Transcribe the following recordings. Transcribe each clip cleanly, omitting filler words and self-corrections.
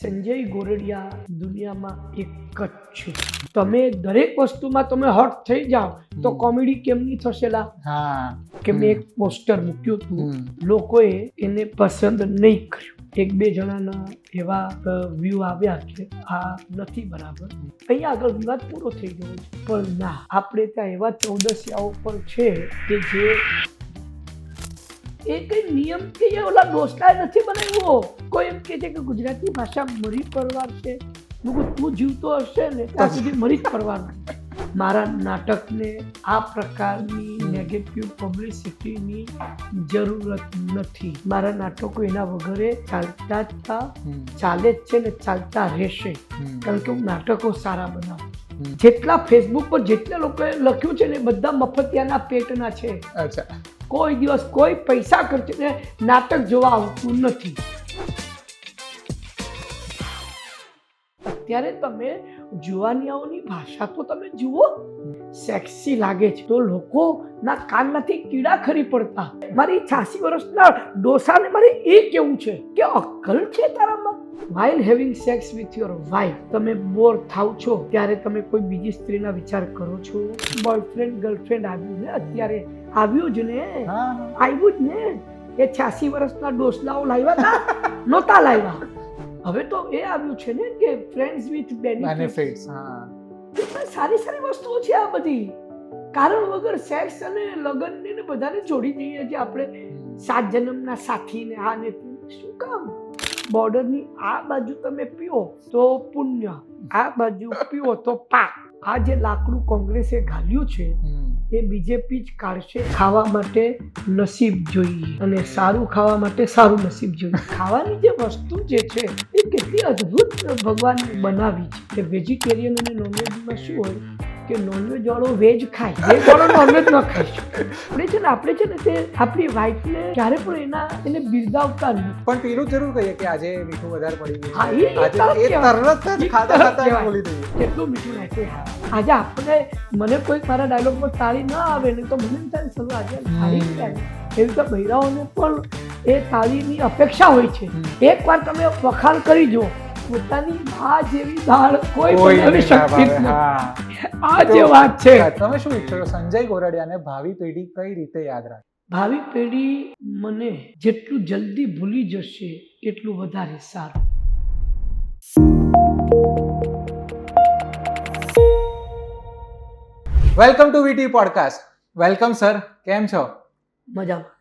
સંજય ગોરડિયા દુનિયામાં એક જ છે. તમે દરેક વસ્તુમાં તમે હોટ થઈ જાઓ તો કોમેડી કેમ નહીં થશેલા? કે મેં એક પોસ્ટર મૂક્યું હતું, લોકોએ એને પસંદ નહીં કર્યું. એક બે જણાના એવા વ્યૂ આવ્યા કે આ નથી બરાબર, અહીંયા આગળ વિવાદ પૂરો થઈ ગયો છે. પણ ના, આપણે ત્યાં એવા ચૌદસિયાઓ પણ છે કે જે એ કઈ નિયમ કે ઓલા દોસ્તાએ નથી બનાવ્યો. કોઈ એમ કે છે કે ગુજરાતી ભાષા મરી પરવાર છે. તું જીવતો હશે ને ત્યાં સુધી મરી જ પરવારનું. મારા નાટકને આ પ્રકારની નેગેટિવ પબ્લિસિટીની જરૂરત નથી. મારા નાટકો એના વગરે ચાલતા જ હતા, ચાલે જ છે ને ચાલતા રહેશે. કારણ કે હું નાટકો સારા બનાવું. જેટલા ફેસબુક પર જેટલા લોકોએ લખ્યું છે ને બધા મફતિયાના પેટના છે. કોઈ દિવસ કોઈ પૈસા ખર્ચીને નાટક જોવા આવતું નથી. અત્યારે તમે જુવાનિયાઓની ભાષા તો તમે જુઓ, સેક્સી લાગે છે તો લોકોના કાનમાંથી કીડા ખરી પડતા. મારી 86 વર્ષના ડોસાને મારે એ કેવું છે કે અક્કલ છે તારામાં? while having sex with your wife તમે બોર થાવ છો ત્યારે તમે કોઈ બીજી સ્ત્રીના વિચાર કરો છો? બોયફ્રેન્ડ ગર્લફ્રેન્ડ આવ્યું ને, અત્યારે આવ્યું જ ને, આવ્યું જ ને. એ 86 વર્ષના ડોસલાઓ લાવ્યા હતા? નહોતા લાવ્યા. હવે તો એ આવ્યું છે ને કે ફ્રેન્ડ્સ વિથ બેનિફિટ્સ. સારી સારી વસ્તુઓ છે આ બધી. કારણ વગર સેક્સ અને લગ્નને ને બધાને જોડી દઈએ છીએ આપણે, 7 જન્મના સાથીને આ ને શું કામ? બોર્ડરની આ બાજુ તમે પીઓ તો પુણ્ય, આ બાજુ પીઓ તો પાપ. આ જે લાકડું કોંગ્રેસે ઘાલ્યું છે એ બીજેપી જ કાઢશે. ખાવા માટે નસીબ જોઈએ અને સારું ખાવા માટે સારું નસીબ જોઈએ. ખાવાની જે વસ્તુ જે છે એ કેટલી અદ્ભુત ભગવાન બનાવી છે. કે વેજીટેરિયન અને નોનવેજમાં શું હોય કે નોનવેજ વાળો વેજ ખાય, વેજ વાળો નોનવેજ ન ખાય. આપણે છે ને તે આપણી વાઈફને ક્યારે પણ એને બિરદાવતા નહીં. પણ પેલું જરૂર કહીએ કે આજે મીઠું વધારે પડી ગયું. હા, એ તરત જ ખાતા બોલી દઈએ કેટલું મીઠું નાખ્યું. આજે આપણે મને કોઈ મારા ડાયલોગમાં તાળી ના આવે ને તો મને એમ થાય ચલો આજે તાળી આવે. એવી રીતે બૈરાઓને પણ એ તાળીની અપેક્ષા હોય છે. એકવાર તમે વખાણ કરી જો, પોતાની મા જેવી દાળ કોઈ બનાવી શકતી નથી. આ જે વાત છે. તમે શું ઈચ્છો છો સંજય ગોરડિયાને ભાવિ પેઢી કઈ રીતે યાદ રાખે? ભાવિ પેઢી મને જેટલું જલ્દી ભૂલી જશે એટલું વધારે સારું. Welcome to VT podcast. Welcome sir, કેમ છો? મજામાં.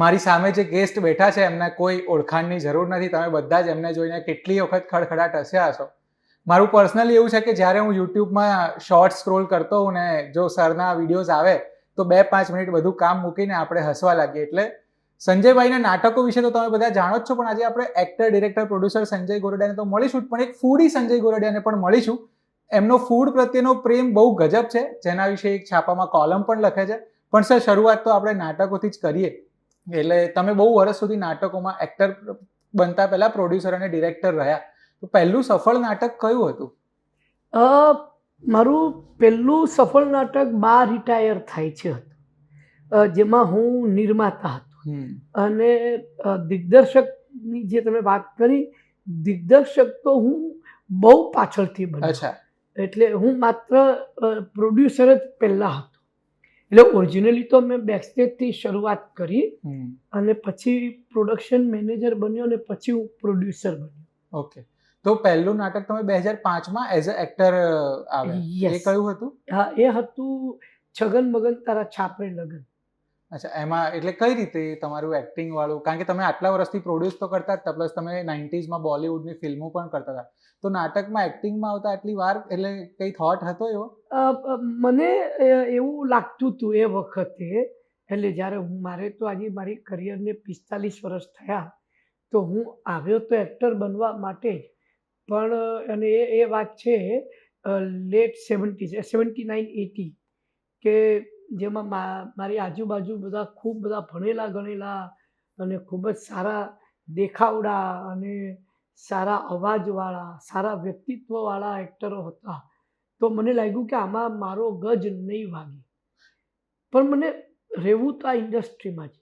મારી સામે જે ગેસ્ટ બેઠા છે એમને કોઈ ઓળખાણની જરૂર નથી. તમે બધા જ એમને જોઈને કેટલી વખત ખડખડાટ હસ્યા હશો. મારું પર્સનલી એવું છે કે જ્યારે હું યુટ્યુબમાં શોર્ટ સ્ક્રોલ કરતો હોઉં ને જો સરના વિડીયોઝ આવે તો 2-5 મિનિટ બધું કામ મૂકીને આપણે હસવા લાગીએ. એટલે સંજયભાઈના નાટકો વિશે તો તમે બધા જાણો જ છો, પણ આજે આપણે એક્ટર, ડિરેક્ટર, પ્રોડ્યુસર સંજય ગોરડિયાને તો મળીશું, પણ એક ફૂડી સંજય ગોરડિયાને પણ મળીશું. એમનો ફૂડ પ્રત્યેનો પ્રેમ બહુ ગજબ છે, જેના વિશે એક છાપામાં કોલમ પણ લખે છે. પણ સર, શરૂઆત તો આપણે નાટકોથી જ કરીએ. એટલે તમે બહુ વર્ષ સુધી નાટકોમાં એક્ટર બનતા પહેલા પ્રોડ્યુસર અને ડિરેક્ટર રહ્યા. તો પહેલું સફળ નાટક કયું હતું? મારું પહેલું સફળ નાટક બા રિટાયર થાય છે હતું, જેમાં હું નિર્માતા હતો. અને દિગ્દર્શકની જે તમે વાત કરી, દિગ્દર્શક તો હું બહુ પાછળથી બન્યો. એટલે હું માત્ર પ્રોડ્યુસર જ પહેલા હતો. એટલે ઓરિજિનલી તો મેં બેકસ્ટેજથી શરૂઆત કરી અને પછી પ્રોડક્શન મેનેજર બન્યો અને પછી હું પ્રોડ્યુસર બન્યો. ઓકે. તો પહેલું નાટક તમે 2005માં એઝ અ એક્ટર આવ્યા. એ કયું હતું? હા, એ હતું છગન મગન તારા છાપરે લગન. અચ્છા, એમાં એટલે કઈ રીતે તમારું એક્ટિંગ વાળું? કારણ કે તમે આટલા વર્ષથી પ્રોડ્યુસ તો કરતા હતા, પ્લસ તમે 90sમાં બોલિવૂડની ફિલ્મો પણ કરતા હતા. તો નાટકમાં એક્ટિંગમાં આવતા આટલી વાર એટલે કઈ થોટ હતો એવો? મને એવું લાગતું હતું એ વખતે. એટલે જ્યારે મારે તો આજે મારી કરિયરને 45 વર્ષ થયા તો હું આવ્યો તો એક્ટર બનવા માટે જ. પણ અને એ વાત છે લેટ 70s, 79-80, કે જેમાં મારી આજુબાજુ બધા ખૂબ બધા ભણેલા ગણેલા અને ખૂબ જ સારા દેખાવડા અને સારા અવાજવાળા, સારા વ્યક્તિત્વવાળા એક્ટરો હતા. તો મને લાગ્યું કે આમાં મારો ગજ નહીં વાગે. પણ મને રહેવું તો આ ઇન્ડસ્ટ્રીમાં જ.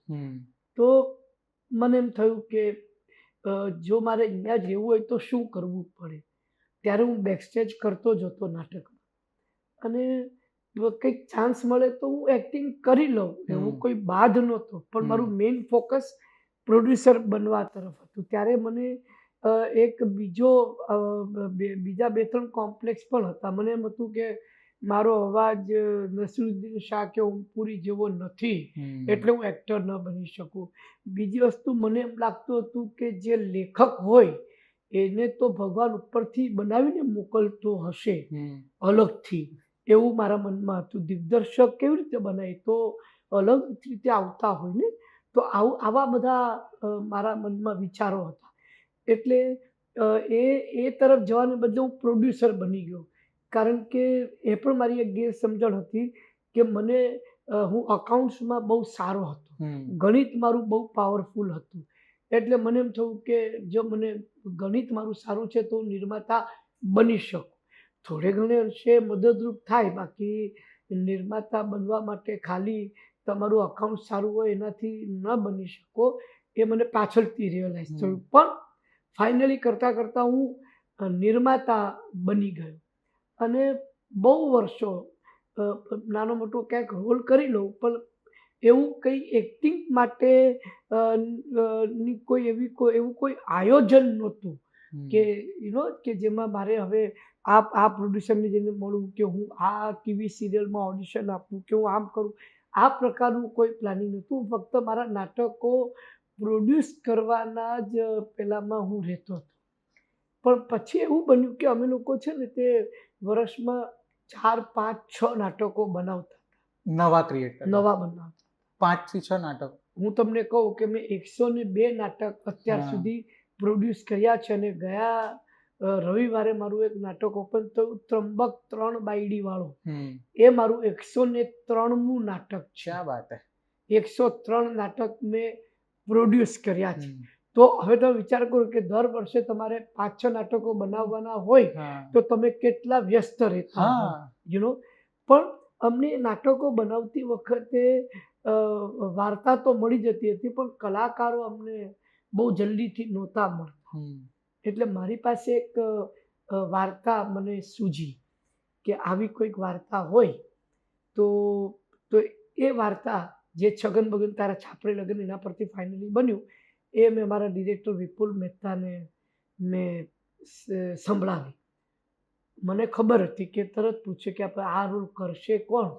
તો મને એમ થયું કે જો મારે અહીંયા જ રહેવું હોય તો શું કરવું પડે, ત્યારે હું બેકસ્ટેજ કરતો જ હતો નાટકમાં. અને કંઈક ચાન્સ મળે તો હું એક્ટિંગ કરી લઉં, એવું કોઈ બાદ નહોતો, પણ મારું મેઇન ફોકસ પ્રોડ્યુસર બનવા તરફ હતું. ત્યારે મને એક બીજા 2-3 કોમ્પ્લેક્સ પણ હતા. મને એમ હતું કે મારો અવાજ નસીરુદ્દીન શાહ કે ઓમપુરી જેવો નથી, એટલે હું એક્ટર ન બની શકું. બીજી વસ્તુ, મને એમ લાગતું હતું કે જે લેખક હોય એને તો ભગવાન ઉપરથી બનાવીને મોકલતો હશે અલગથી, એવું મારા મનમાં હતું. દિગ્દર્શક કેવી રીતે બનાય, તો અલગ રીતે આવતા હોય ને, તો આવા બધા મારા મનમાં વિચારો હતા. એટલે એ તરફ જવાને બદલે હું પ્રોડ્યુસર બની ગયો. કારણ કે એ પણ મારી એક ગેરસમજણ હતી કે હું અકાઉન્ટ્સમાં બહુ સારો હતો, ગણિત મારું બહુ પાવરફુલ હતું. એટલે મને એમ થયું કે જો મને ગણિત મારું સારું છે તો હું નિર્માતા બની શકું. થોડે ઘણે અંશે મદદરૂપ થાય, બાકી નિર્માતા બનવા માટે ખાલી તમારું અકાઉન્ટ સારું હોય એનાથી ન બની શકો, એ મને પાછળથી રિયલાઇઝ થયું. પણ ફાઇનલી કરતાં કરતાં હું નિર્માતા બની ગયો. અને બહુ વર્ષો નાનો મોટો ક્યાંક રોલ કરી લઉં, પણ એવું કંઈ એક્ટિંગ માટે એવું કોઈ આયોજન નહોતું કે કે જેમાં મારે હવે આ પ્રોડ્યુસરને જઈને મળું, કે હું આ ટીવી સિરિયલમાં ઓડિશન આપું, કે હું આમ કરું. આ પ્રકારનું કોઈ પ્લાનિંગ નહોતું. ફક્ત મારા નાટકો પ્રોડ્યુસ કરવાના જ પેલામાં હું રહેતો હતો. પણ પછી એવું બન્યું કે અમે લોકો છે ને તે વર્ષમાં 4, 5, 6 નાટકો બનાવતા હતા. નવા ક્રિએટ નવા બનાવતા 5 થી 6 નાટક. હું તમને કહું કે મેં 102 નાટક અત્યાર સુધી પ્રોડ્યુસ કર્યા છે. અને ગયા રવિવારે મારું એક નાટક ઓપન થયું, ત્રંબક 3 બાયડી વાળો. એ મારું 103મું નાટક છે. ક્યાં વાત હે. 103 નાટક મેં પ્રોડ્યુસ કર્યા છે. તો હવે તમે વિચાર કરો કે દર વર્ષે તમારે 5-6 નાટકો બનાવવાના હોય તો તમે કેટલા વ્યસ્ત રહેતા હો, પણ અમને નાટકો બનાવતી વખતે વાર્તા તો મળી જતી હતી, પણ કલાકારો અમને બહુ જલ્દીથી નહોતા મળતા. એટલે મારી પાસે એક વાર્તા મને સૂજી કે આવી કોઈક વાર્તા હોય તો એ વાર્તા જે છગન બગન તારા છાપરે લગન એના પરથી ફાઇનલી બન્યું. એ મેં મારા ડિરેક્ટર વિપુલ મહેતાને મેં સંભળાવી. મને ખબર હતી કે તરત પૂછે કે આપણે આ રોલ કરશે કોણ,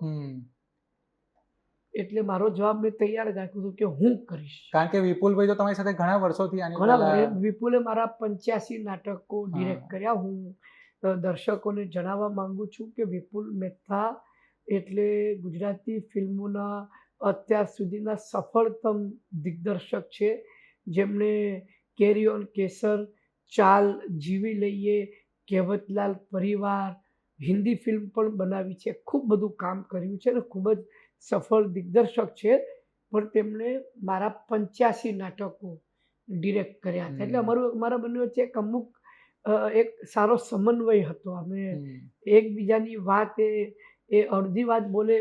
એટલે મારો જવાબ મેં તૈયાર જ રાખ્યો હતો કે હું કરીશ. કારણ કે વિપુલભાઈ તો તમારી સાથે ઘણા વર્ષોથી વિપુલે મારા 85 નાટકો ડિરેક્ટ કર્યા. હું દર્શકોને જણાવવા માંગુ છું કે વિપુલ મહેતા એટલે ગુજરાતી ફિલ્મોના અત્યાર સુધીના સફળતમ દિગ્દર્શક છે, જેમણે કેરી ઓન કેસર, ચાલ, જીવી લઈએ, કહેવતલાલ પરિવાર, હિન્દી ફિલ્મ પણ બનાવી છે. ખૂબ બધું કામ કર્યું છે અને ખૂબ જ સફળ દિગ્દર્શક છે. પણ તેમણે મારા 85 નાટકો ડિરેક્ટ કર્યા હતા. એટલે મારા બંને વચ્ચે એક સારો સમન્વય હતો. અમે એકબીજાની વાત એ અડધી વાત બોલે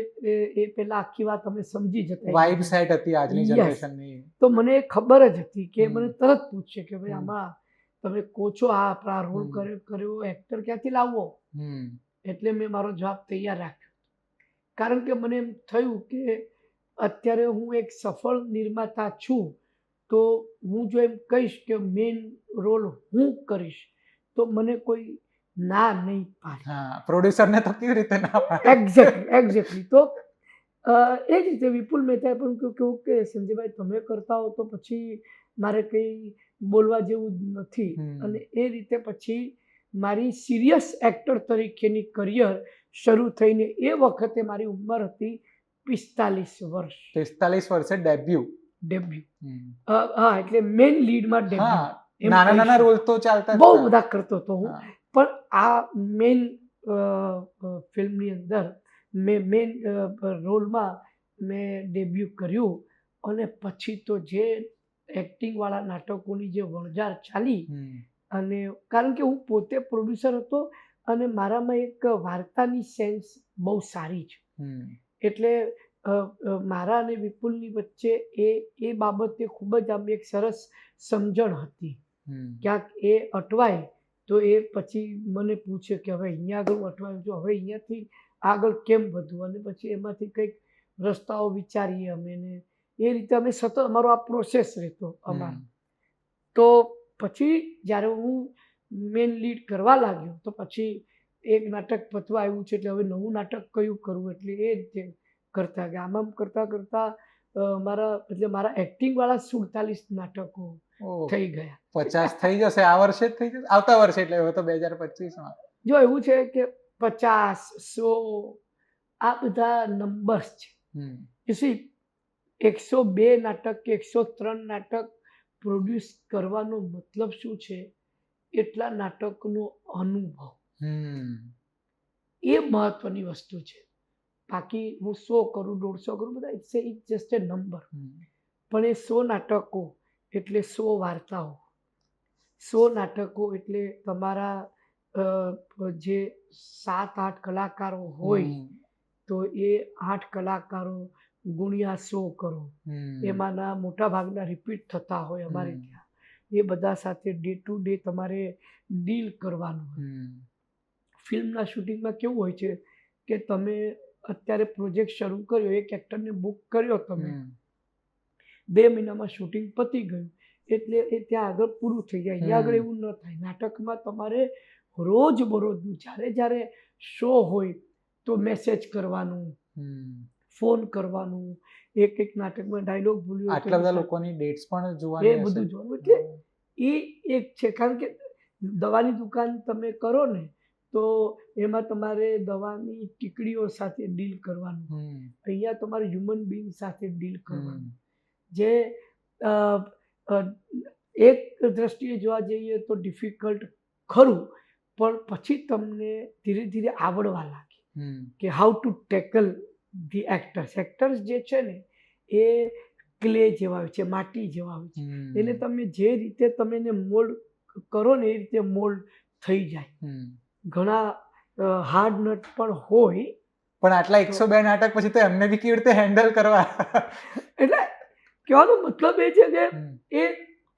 એ પહેલા આખી વાત અમે સમજી જતા. વાઇબ સેટ હતી આજની જનરેશનની. તો મને ખબર જ હતી કે મને તરત પૂછશે કે ભાઈ આમાં તમે કોચો આ રોલ કર્યો એક્ટર ક્યાંથી લાવવો. એટલે મેં મારો જવાબ તૈયાર રાખ્યો. કારણ કે મને એમ થયું કે અત્યારે હું એક સફળ નિર્માતા છું, તો હું જો એમ કહીશ કે મેઇન રોલ હું કરીશ તો મને કોઈ ના નહીં પાડે. પ્રોડ્યુસરને તો કેવી રીતે ના પાડે. એક્ઝેક્ટલી. તો એ જ રીતે વિપુલ મહેતાએ પણ કહ્યું કે સંજયભાઈ તમે કરતા હો તો પછી મારે કંઈ બોલવા જેવું જ નથી. અને એ રીતે પછી મારી સિરિયસ એક્ટર તરીકેની કરિયર શરૂ થઈને એ વખતે મારી ઉંમર હતી 45 વર્ષ. 45 વર્ષે ડેબ્યુ. હા, એટલે મેઇન લીડમાં ડેબ્યુ. નાના રોલ તો ચાલતા બહુ બધા કરતો હતો હું, પણ આ મેઇન ફિલ્મની અંદર મેઇન રોલમાં મેં ડેબ્યુ કર્યું. અને પછી તો જે એક્ટિંગવાળા નાટકોની જે વણઝાર ચાલી, અને કારણ કે હું પોતે પ્રોડ્યુસર હતો અને મારામાં એક વાર્તાની સેન્સ બહુ સારી છે. એટલે મારા અને વિપુલની વચ્ચે એ બાબતે ખૂબ જ આમ એક સરસ સમજણ હતી. ક્યાંક એ અટવાય તો એ પછી મને પૂછે કે હવે અહીંયા આગળ હું અટવાયું છું, હવે અહીંયાથી આગળ કેમ વધવું, અને પછી એમાંથી કંઈક રસ્તાઓ વિચારીએ અમે ને એ રીતે અમે સતત અમારો આ પ્રોસેસ રહેતો અમારો. તો પછી જ્યારે હું મેન લીડ કરવા લાગ્યો તો પછી એક નાટક પતવા આવ્યું છે એટલે હવે નવું નાટક કયું કરવું, એટલે એ રીતે કરતા ગયા. આમ કરતાં કરતાં મારા એક્ટિંગવાળા 47 નાટકો થઈ ગયા. 50 થઈ જશે આ વર્ષે જ થઈ જશે, આવતા વર્ષે એટલે હવે તો 2025માં. જો એવું છે કે 50, 100 આ બધા નંબર્સ છે. યુ સી 102 નાટક કે 103 નાટક પ્રોડ્યુસ કરવાનો મતલબ શું છે, એટલા નાટકનો અનુભવ, એ મહત્વની વસ્તુ છે. બાકી હું 100 કરું 150 કરું બધા ઇટ્સ જસ્ટ એ નંબર. પણ એ 100 નાટકો એટલે 100 વાર્તાઓ, 100 નાટકો એટલે તમારા જે 7-8 કલાકારો હોય તો એ 8 કલાકારો ગુણ્યા 100 કરો, એમાંના મોટા ભાગના રિપીટ થતા હોય અમારે ત્યાં. એ બધા સાથે ડે ટુ ડે તમારે ડીલ કરવાનું હોય. ફિલ્મના શૂટિંગમાં કેવું હોય છે કે તમે અત્યારે પ્રોજેક્ટ શરૂ કર્યો, એક એક્ટરને બુક કર્યો તમે, 2 મહિનામાં શૂટિંગ પતી ગયું એટલે એ ત્યાં આગળ પૂરું થઈ જાય. અહીંયા આગળ એવું ન થાય. નાટકમાં તમારે રોજબરોજનું જ્યારે શો હોય તો મેસેજ કરવાનું, ફોન કરવાનું, એક નાટકમાં ડાયલોગ ભૂલ્યો, આટલા બધા લોકોની ડેટ્સ પણ જોવાની, એ બધું જોવાનું. એટલે એ એક છે. કારણ કે દવાની દુકાન તમે કરો ને તો એમાં તમારે દવાની ટીકડીઓ સાથે ડીલ કરવાનું. અહીંયા તમારે હ્યુમન બીંગ સાથે ડીલ કરવાનું. જે એક દ્રષ્ટિએ જોવા જઈએ તો ડિફિકલ્ટ ખરું, પણ પછી તમને ધીરે ધીરે આવડવા લાગે કે how to tackle the actors. Actors જે છે ને એ ક્લે જેવા હોય છે, માટી જેવા હોય છે. એને તમે જે રીતે તમે એને મોલ્ડ કરો ને એ રીતે મોલ્ડ થઈ જાય. ઘણા હાર્ડ નટ પણ હોય. પણ આટલા 102 નાટક પછી તો એમને બી કેવી રીતે હેન્ડલ કરવા? એટલે કહેવાનો મતલબ એ છે કે એ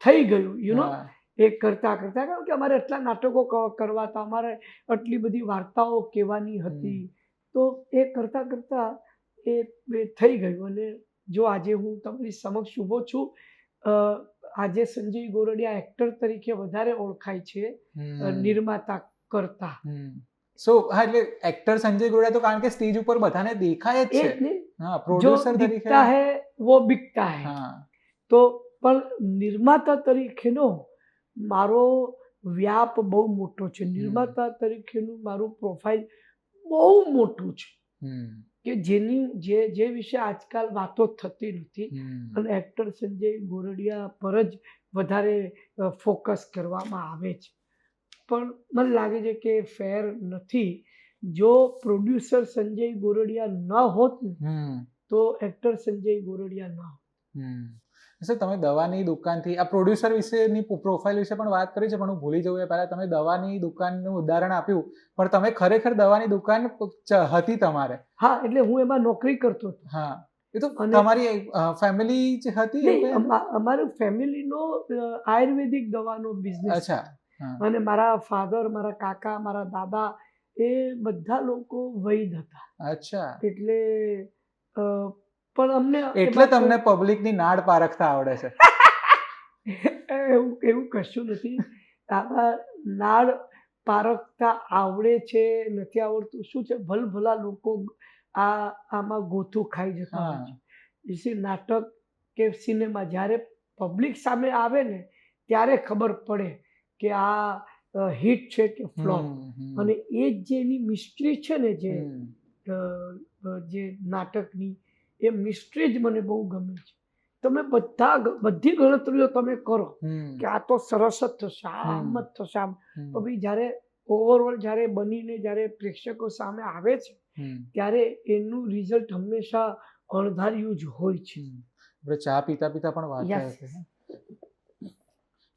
થઈ ગયું, યુ નો, એ કરતાં કરતાં. કારણ કે અમારે એટલા નાટકો કરવા હતા, અમારે આટલી બધી વાર્તાઓ કહેવાની હતી, તો એ કરતાં કરતાં એ થઈ ગયું. અને જો આજે હું તમારી સમક્ષ ઊભો છું, આજે સંજય ગોરડિયા એક્ટર તરીકે વધારે ઓળખાય છે નિર્માતા કરતા. હા, એટલે એક્ટર સંજય ગોરડિયા તો કારણ કે સ્ટેજ ઉપર બધાને દેખાય જ છે. હા, પ્રોડ્યુસર તરીકે દિખતા હે વો બિકતા હે. તો પણ નિર્માતા તરીકેનો મારો વ્યાપ બહુ મોટો છે. નિર્માતા તરીકેનું મારું પ્રોફાઇલ બહુ મોટું છે કે જે વિશે આજકાલ વાતો થતી નથી. અને એક્ટર સંજય ગોરડિયા પર જ વધારે ફોકસ કરવામાં આવે છે. પણ મને લાગે છે કે ફેર નથી. જો પ્રોડ્યુસર સંજય ગોરડિયા ન હોત ને તો એક્ટર સંજય ગોરડિયા ન હોત. સર, તમે દવાની દુકાનથી આ પ્રોડ્યુસર વિશેની પ્રોફાઇલ વિશે પણ વાત કરી છે, પણ હું ભૂલી જવું એ પહેલા તમે દવાની દુકાનનું ઉદાહરણ આપ્યું, પણ તમે ખરેખર દવાની દુકાન હતી તમારે? હા, એટલે હું એમાં નોકરી કરતો હતો. હા, એ તો તમારી ફેમિલી જ હતી? અમારું ફેમિલીનો આયુર્વેદિક દવાનો બિઝનેસ. અચ્છા. અને મારા ફાધર, મારા કાકા, મારા દાદા એ બધા લોકો વૈદ હતા. અચ્છા. એટલે પણ અમને એટલે તમને પબ્લિકની નાડ પારખતા આવડે છે? એવું કશું નથી. આમાં નાડ પારખતા આવડે છે નથી આવડતું શું છે, ભલભલા લોકો આમાં ગોથું ખાઈ જતા હોય છે. ઇસી નાટક કે સિનેમા જ્યારે પબ્લિક સામે આવે ને ત્યારે ખબર પડે કે આ હિટ છે કે ફ્લોપ. અને એ જ જે એની મિસ્ટ્રી છે ને, જે નાટકની એ મિસ્ટ્રી જ મને બહુ ગમે છે. તમે બધી ગણતરીઓ તમે કરો કે આ તો સરસ જ થશે, આમ જ થશે, આમ. તો ભાઈ જ્યારે ઓવરઓલ જ્યારે બનીને જ્યારે પ્રેક્ષકો સામે આવે છે ત્યારે એનું રિઝલ્ટ હંમેશા અણધાર્યું જ હોય છે. આપણે ચા પીતા પીતા પણ વાત થાય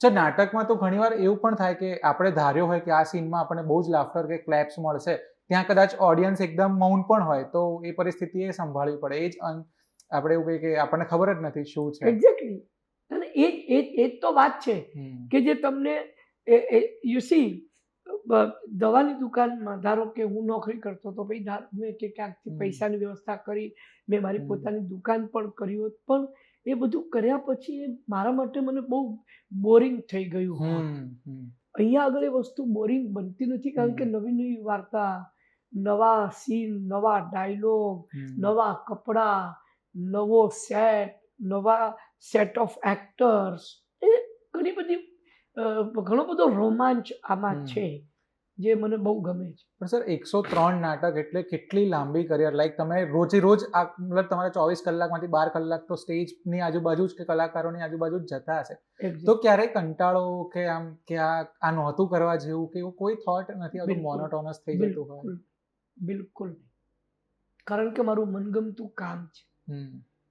છે. નાટકમાં તો ઘણીવાર એવું પણ થાય કે આપણે ધાર્યો હોય કે આ સીનમાં આપણને બહુ જ લાફ્ટર કે ક્લેપ્સ મળશે, ત્યાં કદાચ ઓડિયન્સ એકદમ મૌન પણ હોય, તો એ પરિસ્થિતિ એ સંભાળવી પડે. એ જ આપણે એવું કહીએ કે આપણને ખબર જ નથી શું છે. એક્ઝેક્ટલી. અને એ જ તો વાત છે કે જે તમને યુ સી દવાની દુકાનમાં ધારો કે હું નોકરી કરતો તો ભાઈ મેં કે ક્યાંકથી પૈસાની વ્યવસ્થા કરી, મેં મારી પોતાની દુકાન પણ કરી હોત, પણ એ બધું કર્યા પછી એ મારા માટે મને બહુ બોરિંગ થઈ ગયું હોય. અહીંયા આગળ એ વસ્તુ બોરિંગ બનતી નથી, કારણ કે નવી નવી વાર્તા, નવા સીન, નવા ડાયલોગ, નવા કપડાં, નવો સેટ, નવા સેટ ઓફ એક્ટર્સ, એ ઘણી બધી ઘણો બધો રોમાંચ આમાં છે જે મને બહુ ગમે છે. પણ સર 103 નાટક એટલે કેટલી લાંબી કરિયર. લાઈક તમે રોજે રોજ મતલબ તમારે 24 કલાકમાંથી 12 કલાક તો સ્ટેજની આજુબાજુ જ કે કલાકારોની આજુબાજુ જ જતા હશે, તો ક્યારેય કંટાળો કે આમ કે આ નહોતું કરવા જેવું કે એવું કોઈ થોટ નથી આવતું, મોનોટોનસ થઈ જતું હોય? બિલકુલ, કારણ કે મારું મનગમતું કામ છે.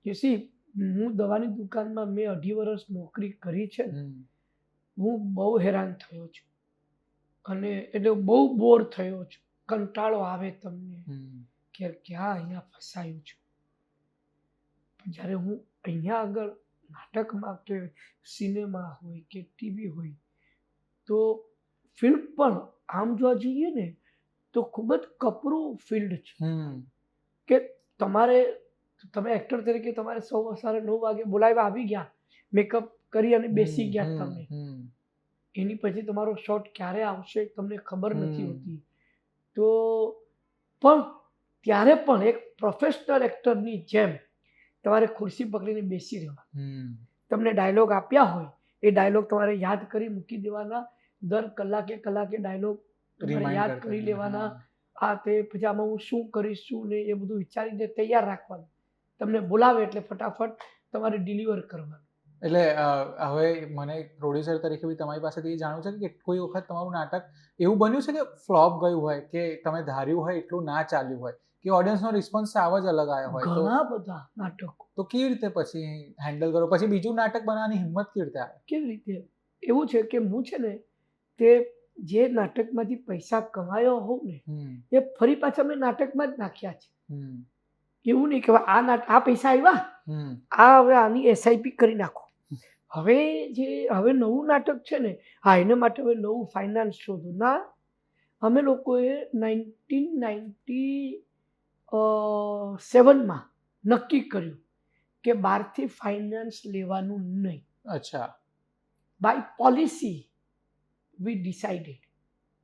યુ સી, હું દવાની દુકાનમાં મેં 2.5 વર્ષ નોકરી કરી છે. હું બહુ હેરાન થયો છું અને એટલે બહુ બોર થયો છું. કંટાળો આવે તમને કે ક્યાં અહીંયા ફસાયું છું. પણ જ્યારે હું અહીંયા આગળ નાટકમાં કે સિનેમા હોય કે ટીવી હોય, તો ફિલ્મ પણ આમ જોવા જઈએ ને તો ખૂબ જ કપરું ફિલ્ડ છે કે તમે એક્ટર તરીકે તમારે સવારે 9 વાગે બોલાવ્યા, આવી ગયા, મેકઅપ કરી અને બેસી ગયા તમે, એની પછી તમારો શોટ ક્યારે આવશે તમને ખબર નથી હોતી. તો પણ ત્યારે પણ એક પ્રોફેશનલ એક્ટરની જેમ તમારે ખુરશી પકડીને બેસી રહેવાનું. તમને ડાયલોગ આપ્યા હોય એ ડાયલોગ તમારે યાદ કરી મૂકી દેવાના, દર કલાકે ડાયલોગ તમારે યાદ કરી લેવાના. આ તે પછી આમાં હું શું કરીશ શું નહીં એ બધું વિચારીને તૈયાર રાખવાનું. તમને બોલાવે એટલે ફટાફટ તમારે ડિલિવર કરવાનું. એટલે હવે મને પ્રોડ્યુસર તરીકે બી તમારી પાસેથી એ જાણવું છે કે કોઈ વખત તમારું નાટક એવું બન્યું છે કે ફ્લોપ ગયું હોય, કે તમે ધાર્યું હોય એટલું ના ચાલ્યું હોય, કે ઓડિયન્સનો રિસ્પોન્સ સાવ જ અલગ આવ્યો હોય? ઘણા બધા નાટકો. તો કેવી રીતે પછી હેન્ડલ કરો? પછી બીજું નાટક બનાવવાની હિંમત કેવી રીતે આવે? કેવી રીતે? એવું છે કે હું છે ને તે જે નાટકમાંથી પૈસા કમાયો હોઉં ને એ ફરી પાછા મેં નાટકમાં જ નાખ્યા છે. એવું નહીં કે આ પૈસા આવ્યા, હવે આની SIP કરી નાખો. હવે નવું નાટક છે ને, એના માટે હવે નવું ફાઇનાન્સ શોધો. ના, અમે લોકોએ 1997માં નક્કી કર્યું કે બહારથી ફાઇનાન્સ લેવાનું નહીં. અચ્છા. બાય પોલિસી વી ડિસાઇડેડ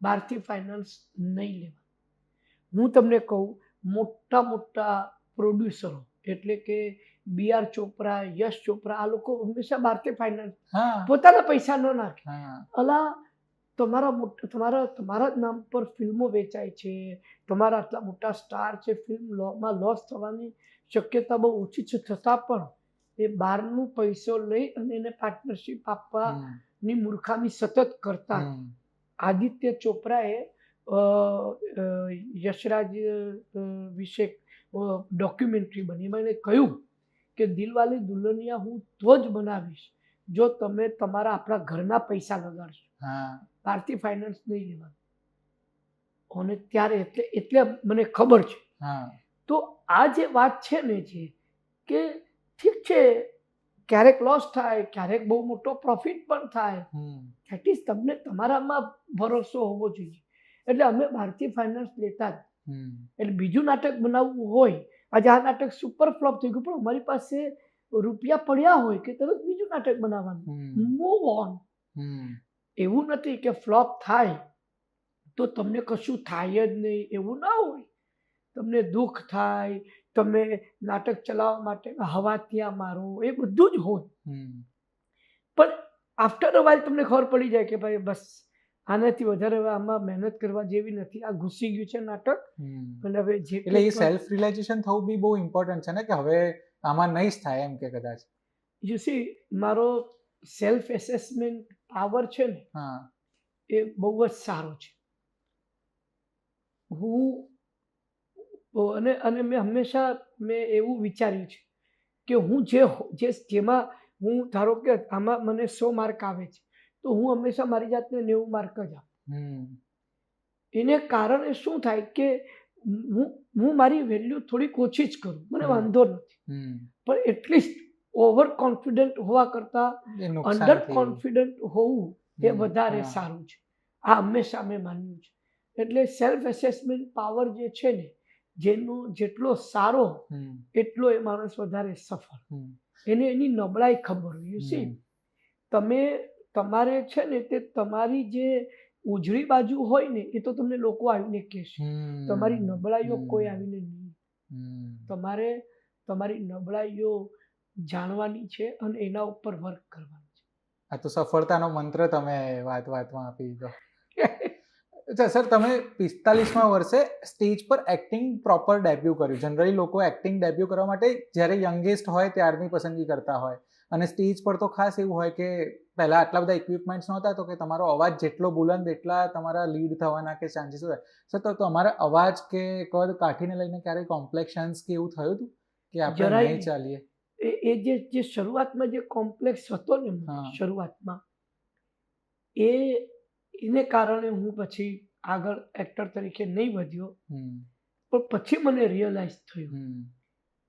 બહારથી ફાઇનાન્સ નહીં લેવાનું. હું તમને કહું, મોટા મોટા પ્રોડ્યુસરો એટલે કે BR ચોપરા, યશ ચોપરા, આ લોકો હંમેશા બહારથી ફાઇનાન્સ પોતાના પૈસા ન નાખે. અલા, તમારા જ નામ પર ફિલ્મો વેચાય છે, તમારા આટલા મોટા સ્ટાર છે, ફિલ્મમાં લોસ થવાની શક્યતા બહુ ઓછી છે, છતાં પણ એ બહારનું પૈસો લઈ અને એને પાર્ટનરશિપ આપવાની મૂર્ખામી સતત કરતા. આદિત્ય ચોપરાએ યશરાજ વિશે ડોક્યુમેન્ટરી બની, એમાં એને કહ્યું કે દિલવાલે દુલ્હનિયા હું તો જ બનાવીશ જો તમે આપણા ઘરના પૈસા લગાડશો, બહારથી ફાઇનાન્સ નહીં લેવાનું. અને ત્યારે એટલે મને ખબર છે. તો આ જે વાત છે ને, જે કે ઠીક છે, ક્યારેક લોસ થાય, ક્યારેક બહુ મોટો પ્રોફિટ પણ થાય, એટલીસ્ટ તમને તમારામાં ભરોસો હોવો જોઈએ. એટલે અમે બહારથી ફાઇનાન્સ લેતા જ. એટલે બીજું નાટક બનાવવું હોય, આજે આ નાટક સુપર ફ્લોપ થઈ ગયું, પણ અમારી પાસે રૂપિયા પડ્યા હોય કે તરત બીજું નાટક બનાવવાનું, મૂવ ઓન. એવું નથી કે ફ્લોપ થાય તો તમને કશું થાય જ નહીં, એવું ના હોય. તમને દુઃખ થાય, તમે નાટક ચલાવવા માટે હવા ત્યાં મારો, એ બધું જ હોય. પણ આફ્ટર અ વાઇલ તમને ખબર પડી જાય કે ભાઈ બસ આનાથી વધારે આમાં મહેનત કરવા જેવી નથી, આ ઘૂસી ગયું છે નાટક. અને હવે એટલે એ સેલ્ફ રિયલાઇઝેશન થવું બી બહુ ઇમ્પોર્ટન્ટ છે ને, કે હવે આમાં નહીં જ થાય એમ, કે કદાચ યુ સી મારો સેલ્ફ એસેસમેન્ટ પાવર છે ને એ બહુ જ સારો છે. અને મેં હંમેશા એવું વિચાર્યું છે કે હું જેમાં હું ધારો કે આમાં મને 100 માર્ક આવે છે તો હું હંમેશા મારી જાતને 90 માર્ક જ આપું. એને કારણે શું થાય કે હું મારી વેલ્યુ થોડીક ઓછી જ કરું, મને વાંધો નથી, પણ એટલીસ્ટ ઓવર કોન્ફિડન્ટ હોવા કરતાં એ અંડર નુકસાનથી કોન્ફિડન્ટ હોવું એ હમ, વધારે હા. સારું છે. આ હંમેશા મેં માન્યું છે. એટલે સેલ્ફ એસેસમેન્ટ પાવર જે છે ને, જેનો જેટલો સારો હમ, એટલો એ માણસ વધારે સફળ. હમ, એને એની નબળાઈ ખબર હોય. યુ સી, હમ, તમે તમારે છે ને તે તમારી જે ઉજળી બાજુ હોય ને એ તો તમને લોકો આવીને કહેશે. હમ, તમારી નબળાઈઓ હમ, કોઈ આવીને નહીં. હમ. તમારે તમારી નબળાઈઓ જાણવાની છે અને એના ઉપર વર્ક કરવાનું આ તો સફળતાનો મંત્ર તમે વાતમાં આપી દીધો. છે. અચ્છા સર, તમે 45મા વર્ષે સ્ટેજ પર એક્ટિંગ પ્રોપર ડેબ્યુ કર્યું. જનરલી લોકો એક્ટિંગ ડેબ્યુ કરવા માટે જ્યારે યંગેસ્ટ હોય ત્યારની પસંદગી કરતા હોય, અને સ્ટેજ પર તો ખાસ એવું હોય કે પહેલા આટલા બધા ઇક્વિપમેન્ટ્સ નહોતા, તો કે તમારો અવાજ જેટલો બુલંદ એટલા તમારા લીડ થવાના કે ચાન્સીસ હોય. સર, તો તમારા અવાજ કે કદ કાઠીને લઈને ક્યારેય કોમ્પ્લેક્શન્સ કે એવું થયું હતું કે આપણે જરાય નહીં નહીં. ચાલીએ? એ જે શરૂઆતમાં જે કોમ્પ્લેક્સ હતો ને હા. શરૂઆતમાં, એને કારણે હું પછી આગળ એક્ટર તરીકે નહીં વધ્યો. હમ, પણ પછી મને રિયલાઇઝ થયું હમ,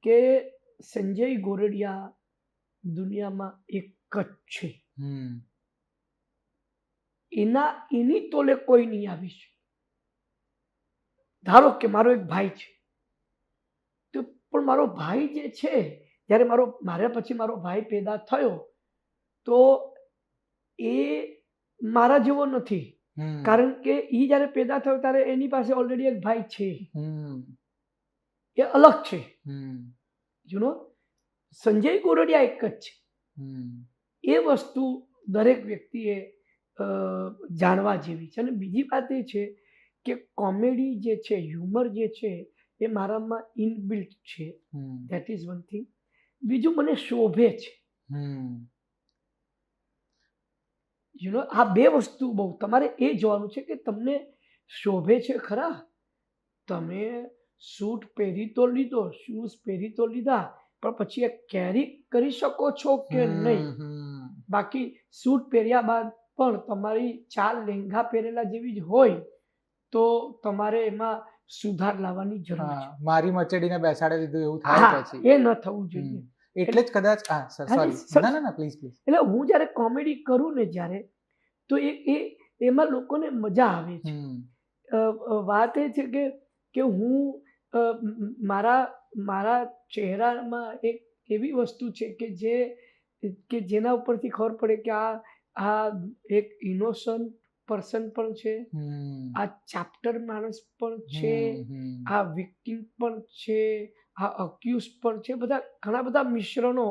કે સંજય ગોરડિયા દુનિયામાં એક જ છે. હમ, એની તોલે કોઈ નહીં આવી શકે. ધારો કે મારો એક ભાઈ છે, તો પણ મારો ભાઈ જે છે, જ્યારે મારા પછી મારો ભાઈ પેદા થયો તો એ મારા જેવો નથી. હમ, કારણ કે એ જ્યારે પેદા થયો ત્યારે એની પાસે ઓલરેડી એક ભાઈ છે. હમ, એ અલગ છે. હમ, યુ નો, સંજય ગોરડિયા એક જ છે. હમ, એ વસ્તુ દરેક વ્યક્તિએ જાણવા જેવી છે. અને બીજી વાત એ છે કે કોમેડી જે છે, હ્યુમર જે છે, એ મારામાં ઇનબિલ્ટ છે. હમ, ધેટ ઇઝ વન થિંગ. બીજું, મને શોભે છે. હમ, યુ નો, આ બે વસ્તુ બહુ તમારે એ જોવાનું છે કે તમને શોભે છે ખરા. તમે સૂટ પહેરી તો લીધો, શૂઝ પહેરી તો લીધા, પણ પછી એ કેરી કરી શકો છો કે નહીં? હમ, બાકી સૂટ પહેર્યા બાદ પણ તમારી ચાલ લેંઘા પહેરેલા જેવી જ હોય તો તમારે એમાં સુધાર લાવવાની જરૂર છે. હા, મારી મચેડીને બેસાડી દીધું એવું થાય હા, પછી. એ ન થવું જોઈએ. એટલે જ કદાચ સર, હા, સોરી, સર, ના, પ્લીઝ. એટલે હું જ્યારે કોમેડી કરું ને જ્યારે, તો એમાં લોકોને મજા આવે છે. વાત એ છે કે હું મારા ચહેરામાં એક એવી વસ્તુ છે કે જેના ઉપરથી ખબર પડે કે આ એક ઇનોસન્ટ પર્સન પણ છે, આ ચાપ્ટર માણસ પણ છે, આ વિક્ટિમ પણ છે, આ અક્યુઝ પણ છે. ઘણા બધા મિશ્રણો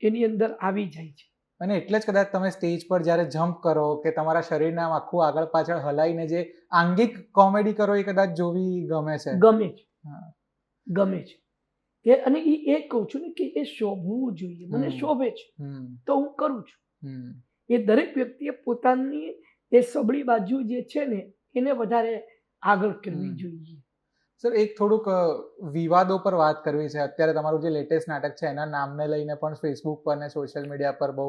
એની અંદર આવી જાય છે. અને એટલે જ કદાચ તમે સ્ટેજ પર જ્યારે જમ્પ કરો કે તમારા શરીરને આમ આખું આગળ પાછળ હલાવીને જે આંગિક કોમેડી કરો એ કદાચ જોવી ગમે છે. ગમે છે. હા. ગમે છે. અને એ કહું છું ને કે એ શોભવું જોઈએ. મને શોભે છે તો હું કરું છું. એ દરેક વ્યક્તિએ પોતાની એ સબળી બાજુ જે છે ને એને વધારે આગળ કરવી જોઈએ. સર, એક થોડુંક વિવાદો પર વાત કરવી છે. અત્યારે તમારું જે લેટેસ્ટ નાટક છે એના નામને લઈને પણ ફેસબુક પર ને સોશિયલ મીડિયા પર બહુ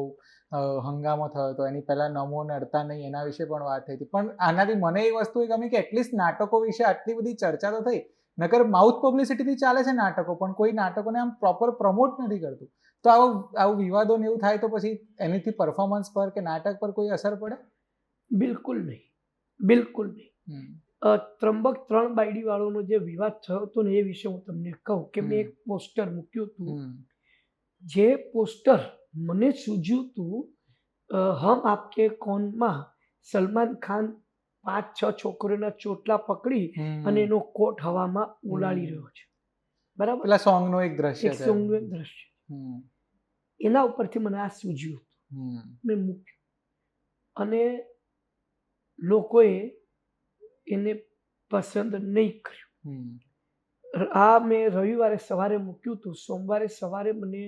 હંગામો થયો હતો. એની પહેલાં નમો નડતા નહીં એના વિશે પણ વાત થઈ હતી. પણ આનાથી મને એ વસ્તુ એ ગમી કે એટલીસ્ટ નાટકો વિશે આટલી બધી ચર્ચા તો થઈ. નકર માઉથ પબ્લિસિટીથી ચાલે છે નાટકો, પણ કોઈ નાટકોને આમ પ્રોપર પ્રમોટ નથી કરતું. તો આવું વિવાદો ને એવું થાય તો પછી એનીથી પરફોર્મન્સ પર કે નાટક પર કોઈ અસર પડે? બિલકુલ નહીં. બિલકુલ નહીં. ત્રંબક 3 બાયડી વાળોનો જે વિવાદ થયો હતો ને એ વિશે હું તમને કહું કે મેં એક પોસ્ટર મૂક્યું હતું. જે પોસ્ટર મને સૂઝ્યું હતું હમ આપકે કોનમાં સલમાન ખાન 5-6 છોકરીઓના ચોટલા પકડી અને એનો કોટ હવામાં ઉલાળી રહ્યો છે. બરાબર? પેલા સોંગનું એક દ્રશ્ય એક છે. સોંગનું એક દ્રશ્ય. એના ઉપરથી મને આ સૂઝ્યું હતું. મેં મૂક્યું અને લોકોએ એને પસંદ નહીં કર્યું. આ મેં રવિવારે સવારે મૂક્યું હતું. સોમવારે સવારે મને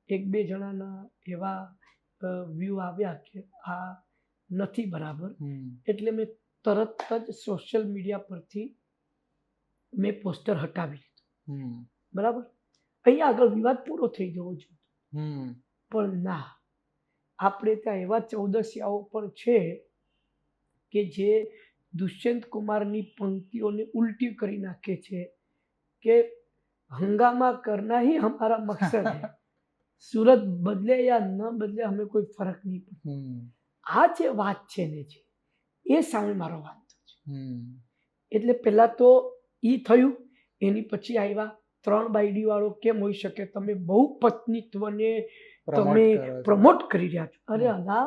1-2 જણાના એવા વ્યૂ આવ્યા કે આ નથી બરાબર. એટલે મેં તરત જ સોશિયલ મીડિયા પરથી મેં પોસ્ટર હટાવી લીધું. બરાબર? અહીંયા આગળ વિવાદ પૂરો થઈ જવો જોઈએ. પણ ના, આપણે ત્યાં એવા ચૌદસિયાઓ પણ છે કે જે દુષ્યંત કુમારની પંક્તિઓને ઉલટી કરી નાખે છે કે હંગામા કરના હી હમારા મકસદ હૈ. સુરત બદલે યા ન બદલે અમે કોઈ ફરક નહીં પડે. આ જે વાત છે ને છે એ સામે મારો વાંધો છે. એટલે પહેલા તો ઈ થયું, એની પછી આવ્યા 3 બાયડી વાળો. કેમ હોઈ શકે? તમે બહુ પત્નીત્વને તમે પ્રમોટ કરી રહ્યા છો. અરે અલા,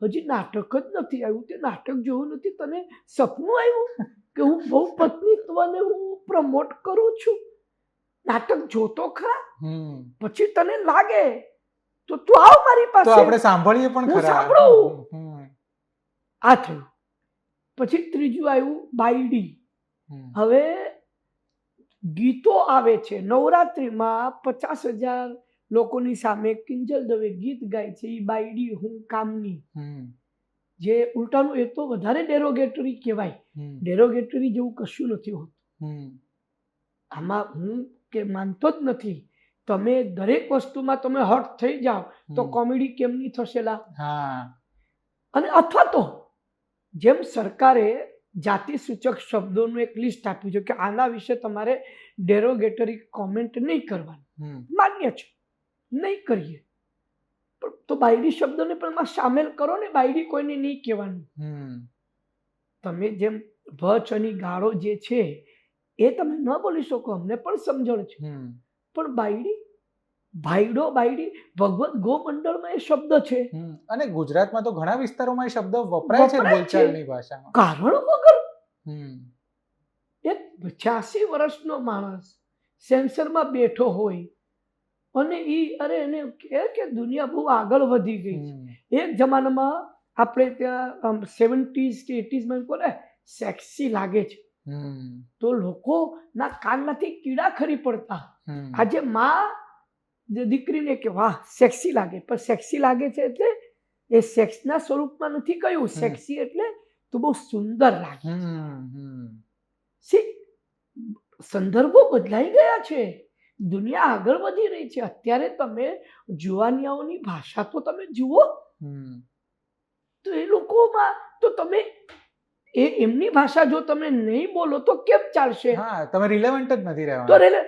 હજી નાટક જ નથી આવ્યું, તે નાટક જોયું નથી, તને સપનું આવ્યું કે હું બહુ પત્નીત્વને હું પ્રમોટ કરું છું? નાટક જોતો ખરા, પછી તને લાગે તો તું આવ મારી પાસે, તો આપણે સાંભળીએ પણ હું ખરા. સાંભળું. આ થયું. પછી ત્રીજું આવ્યું બાયડી. હવે ગીતો આવે છે નવરાત્રિમાં, 50,000 લોકોની સામે કિંજલ દવે ગીત ગાય છે, એ બાયડી હું કામની. જે ઉલટાનું એ તો વધારે ડેરોગેટરી કહેવાય. ડેરોગેટરી જેવું કશું નથી હોતું. આમાં હું કે માનતો જ નથી. તમે દરેક વસ્તુમાં તમે હર્ટ થઈ જાઓ તો કોમેડી કેમ નહીં થશે લા? અને અથવા તો જેમ સરકારે જાતિ સૂચક શબ્દોનું એક લિસ્ટ આપ્યું છે કે આના વિશે તમારે ડેરોગેટરી કોમેન્ટ નહીં કરવાની, માન્ય છે, નહીં કરીએ. તો બાયડી શબ્દોને પણ એમાં સામેલ કરો ને. બાયડી કોઈને નહીં કહેવાનું. તમે જેમ વચની ગાળો જે છે એ તમે ન બોલી શકો, અમને પણ સમજણ છે, પણ બાયડી, ભાઈડો, બાયડી ભગવત ગોમંડળમાં એ શબ્દ છે. અને ગુજરાતમાં તો ઘણા વિસ્તારોમાં એ શબ્દ વપરાય છે બોલચાલની ભાષામાં, કારણ વગર. એક 86 વર્ષનો માણસ સેન્સરમાં બેઠો હોય અને અરે એને કહે કે દુનિયા બહુ આગળ વધી ગઈ છે. એક જમાનામાં આપણે ત્યાં 70s કે 80sમાં કોને સેક્સી લાગે છે તો લોકોના કાનમાંથી કીડા ખરી પડતા. આજે માં દીકરીને કે વાહ સેક્સી લાગે, પણ સેક્સી લાગે છે એટલે એ સેક્સના સ્વરૂપમાં નથી કહ્યું. સેક્સી એટલે તું બહુ સુંદર લાગે. સંદર્ભો બદલાઈ ગયા છે, દુનિયા આગળ વધી રહી છે. અત્યારે તમે જુવાનિયાઓની ભાષા તો તમે જુઓ, તો એ લોકોમાં તો તમે એમની ભાષા જો તમે નહીં બોલો તો કેમ ચાલશે? તમે રિલેવન્ટ જ નથી રહેવાના.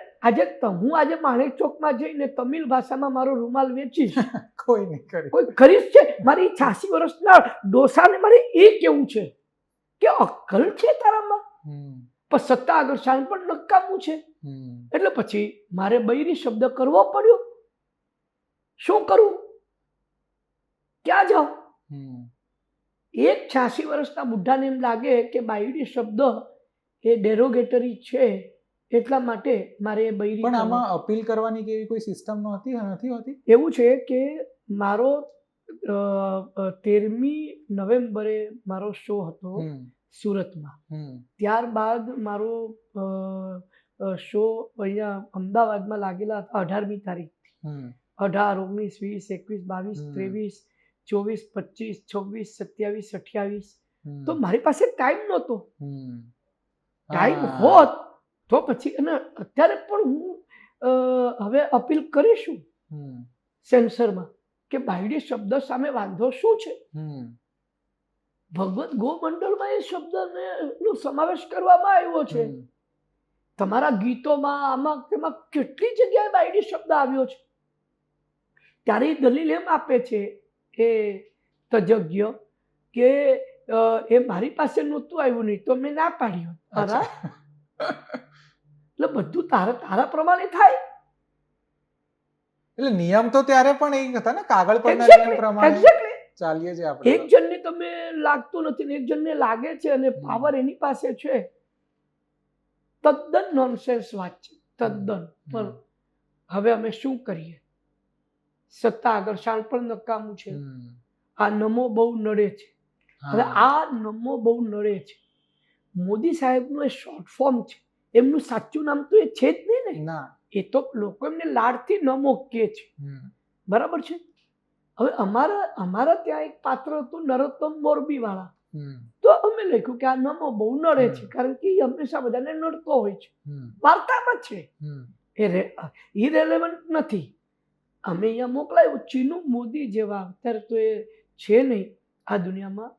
તો હું આજે માણેક ચોકમાં જઈને તમિલ ભાષામાં મારો રૂમાલ વેચીશ, કોઈ નહીં કરે, કોઈ ખરીદ છે? મારી 86 વર્ષના ડોસાને મારે એ કેવું છે કે અક્કલ છે તારામાં, પણ સત્તા આગળ શાન પણ નકામું છે. એટલે પછી મારે બૈરી શબ્દ કરવો પડ્યો. શું કરું? ક્યાં જાઉં? એક 86 વર્ષના બુઢાને એમ લાગે કે બાયડી શબ્દ એ ડેરોગેટરી છે, એટલા માટે મારે બૈરી. પણ આમાં અપીલ કરવાની કે એવી કોઈ સિસ્ટમ નથી હોતી? એવું છે કે મારો 13મી નવેમ્બરે મારો શો હતો સુરતમાં. ત્યારબાદ મારો શો અહીંયા અમદાવાદમાં લાગેલા હતા 18મી તારીખથી. 18, 19, 20, 21, 22, 23, 24, 25, 26, 27, 28. તો મારી પાસે ટાઈમ નહોતો. ટાઈમ હોત તો પછી, અને અત્યારે પણ હું હવે અપીલ કરીશું સેન્સરમાં કે બાયડી શબ્દ સામે વાંધો શું છે? ભગવત ગોમંડળમાં એ શબ્દનો સમાવેશ કરવામાં આવ્યો છે. તમારા ગીતોમાં આમાં તેમાં કેટલી જગ્યાએ બાયડી શબ્દ આવ્યો છે. ત્યારે દલીલ એમ આપે છે એ તજજ્ઞ કે એ મારી પાસે નહોતું આવ્યું, નહીં તો મેં ના પાડ્યું. એટલે બધું તારા પ્રમાણે થાય. એટલે નિયમ તો ત્યારે પણ એ હતા ને, કાગળ પરના નિયમ પ્રમાણે ચાલીએ છીએ આપણે. એક જણને તમે લાગતું નથી ને એક જણને લાગે છે અને પાવર એની પાસે છે. તદ્દન નોનસેન્સ વાત છે, તદ્દન. પણ હવે અમે શું કરીએ? સત્તા આગળ શાન પણ નકામું છે. આ નમો બહુ નડે છે. હવે આ નમો બહુ નડે છે. મોદી સાહેબનું એ શોર્ટ ફોર્મ છે, એમનું સાચું નામ તો એ છે જ નહીં ને. એ તો લોકો એમને લાડથી નમો કહે છે, બરાબર છે. હવે અમારા ત્યાં એક પાત્ર હતું નરોત્તમ મોરબી વાળા, તો અમે લખ્યું કે આ નમો બહુ નડે છે, કારણ કે એ હંમેશા બધાને નડતો હોય છે, વાર્તામાં છે, એ ઇરેલેવન્ટ નથી. અમે અહીંયા મોકલાયું ચીનુ મોદી જેવા, અત્યારે તો એ છે નહીં આ દુનિયામાં.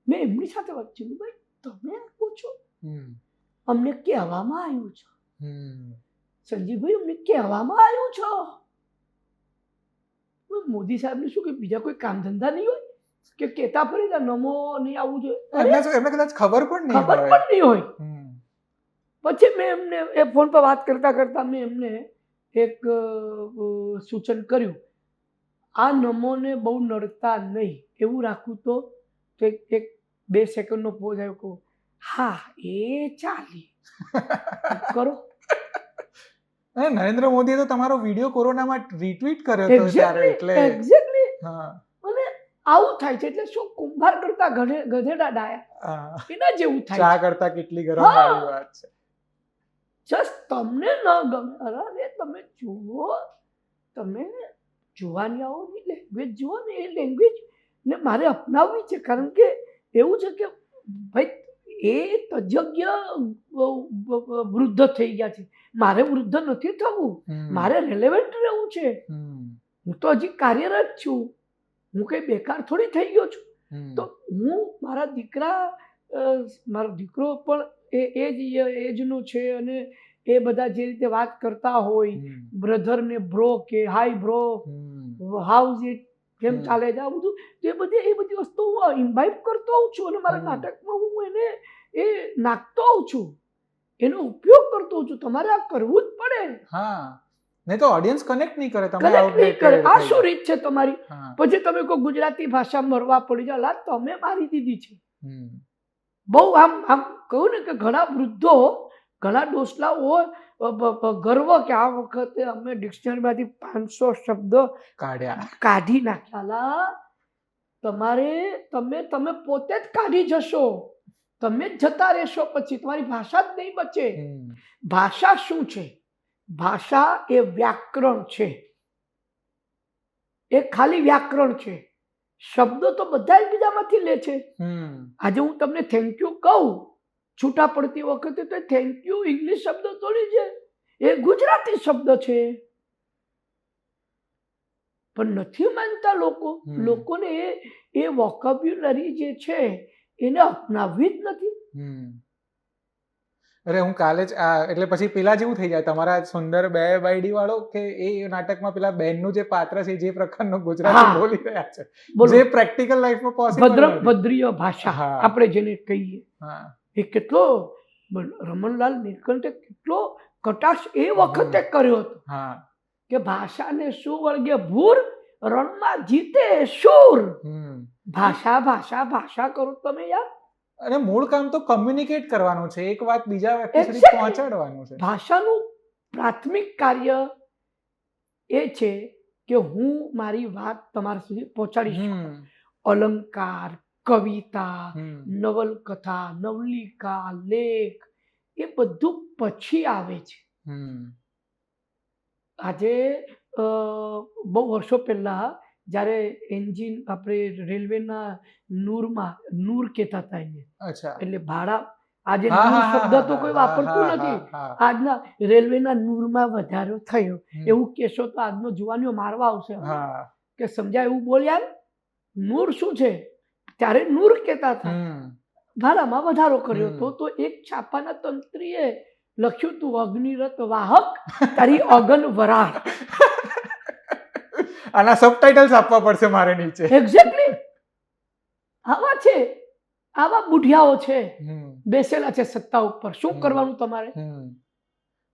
મેં એમની સાથે વાત, ચીનુભાઈ તમે આ પૂછો, અમને કહેવામાં આવ્યું છે, સંજીવભાઈ અમને કહેવામાં આવ્યું છે મોદી સાહેબને શું કે બીજા કોઈ કામ ધંધા નહીં હોય કે કહેતા ફરી નમો નહીં આવવું જોઈએ? એમને કદાચ ખબર પણ નહીં ખબર હોય. પણ નહીં હોય. પછી મેં એમને એ ફોન પર વાત કરતા કરતા મેં એમને એક સૂચન કર્યું, આ નમોને બહુ નડતા નહીં એવું રાખવું તો એક 2 સેકન્ડનો પોઝ આવ્યો કહું, હા એ ચાલે કરો. નરેન્દ્ર મોદીએ તો તમારો વિડીયો કોરોનામાં રીટ્વીટ કર્યો હતો ત્યારે, એટલે એક્ઝેક્ટલી. હા અને આવું થાય છે એટલે શું, કુંભાર કરતા ગધેડા ડાયા એના જેવું થાય ચા છે. કરતા કેટલી ગરમ હા. વાળી વાત છે. જસ્ટ તમને ન ગમે, અરે તમે જુઓ, તમે જુવાનિયાઓની લેંગ્વેજ જુઓ ને, એ લેંગ્વેજ ને મારે અપનાવવી છે. કારણ કે એવું છે કે ભાઈ એ તજજ્ઞ વૃદ્ધ થઈ ગયા છે, મારે વૃદ્ધ નથી થવું, મારે રેલેવન્ટ રહેવું છે. હું તો હજી કાર્યરત છું, હું કઈ બેકાર થોડી થઈ ગયો છું. તો હું મારો દીકરો પણ એ જ એજનો છે, અને એ બધા જે રીતે વાત કરતા હોય, બ્રધર ને બ્રો કે હાય બ્રો, હાઉઝ ઇટ, કેમ ચાલે છે, આ બધું, એ બધી વસ્તુ હું ઇમ્બાઇબ કરતો હોઉં છું, અને મારા નાટકમાં હું એને એ નાખતો હોઉં છું, એનો ઉપયોગ કરતો હોઉં છું. તમારે આ કરવું જ પડે. હા, નહીં તો ઓડિયન્સ કનેક્ટ નહીં કરે. તમે કનેક્ટ નહીં કરે. આ શું outdated રીત છે તમારી? પછી તમે કોઈ ગુજરાતી ભાષા મરવા પડી જાઓ, લા તમે મારી દીધી છે. બહુ આમ કહું ને કે ઘણા વૃદ્ધો, ઘણા ડોસલાઓ ગર્વ કે આ વખતે અમે ડિક્શનરીમાંથી 500 શબ્દ કાઢી નાખ્યા. તમે પોતે જ કાઢી જશો, તમે જ જતા રહેશો, પછી તમારી ભાષા જ નહીં બચે. ભાષા શું છે? ભાષા એ વ્યાકરણ છે, એ ખાલી વ્યાકરણ છે. શબ્દો તો બધા જ બીજામાંથી લે છે. આજે હું તમને થેન્ક યુ કહું છૂટા પડતી વખતે, તો થેન્ક યુ ઇંગ્લિશ શબ્દ થોડી છે, એ ગુજરાતી શબ્દ છે. પણ નથી માનતા લોકોને એ વોકેબ્યુલરી જે છે એને અપનાવવી જ નથી. અરે હું કાલે જ એટલે પછી પેલા જેવું થઈ જાય તમારા સુંદર બે બાયડી વાળો, કે એ નાટકમાં પેલા બેનનું જે પાત્ર છે જે પ્રકારનું ગુજરાતી બોલી રહ્યા છે, જે પ્રેક્ટિકલ લાઈફમાં પોસિબલ ભદ્રીય ભાષા આપણે જેને કહીએ, એ કેટલો રમણલાલ નીલકંઠે કેટલો કટાક્ષ એ વખતે કર્યો હતો કે ભાષાને શું વળગે ભૂર, રણમાં જીતે શૂર. ભાષા ભાષા ભાષા કરો તમે યાર. અને મૂળ કામ તો કમ્યુનિકેટ કરવાનું છે, એક વાત બીજા વ્યક્તિ સુધી પહોંચાડવાનું છે. ભાષાનું પ્રાથમિક કાર્ય એ છે કે હું મારી વાત તમારા સુધી પહોંચાડી શકું. અલંકાર, કવિતા, નવલકથા, નવલિકા, લેખ, એ બધું પછી આવે છે. આજે બહુ વર્ષો પહેલા જ્યારે એન્જિન આપણે રેલવેના નૂર કહેતા હતા એને, એટલે ભાડા, આજે નૂર શબ્દ તો કોઈ વાપરતું નથી. આજના રેલવેના નૂરમાં વધારો થયો એવું કહેશો તો આજનો જુવાનીઓ મારવા આવશે કે સમજાય એવું બોલ્યા. નૂર શું છે? ત્યારે નૂર કહેતા હતા. ભાડામાં વધારો કર્યો હતો, તો એક છાપાના તંત્રીએ લખ્યું તું અગ્નિરથ વાહક તારી અગન વરાળ. આના સબટાઇટલ્સ આપવા પડશે મારે નીચે. એક્ઝેક્ટલી. આવા છે, આવા બુઢિયાઓ છે, બેસેલા છે સત્તા ઉપર. શું કરવાનું તમારે?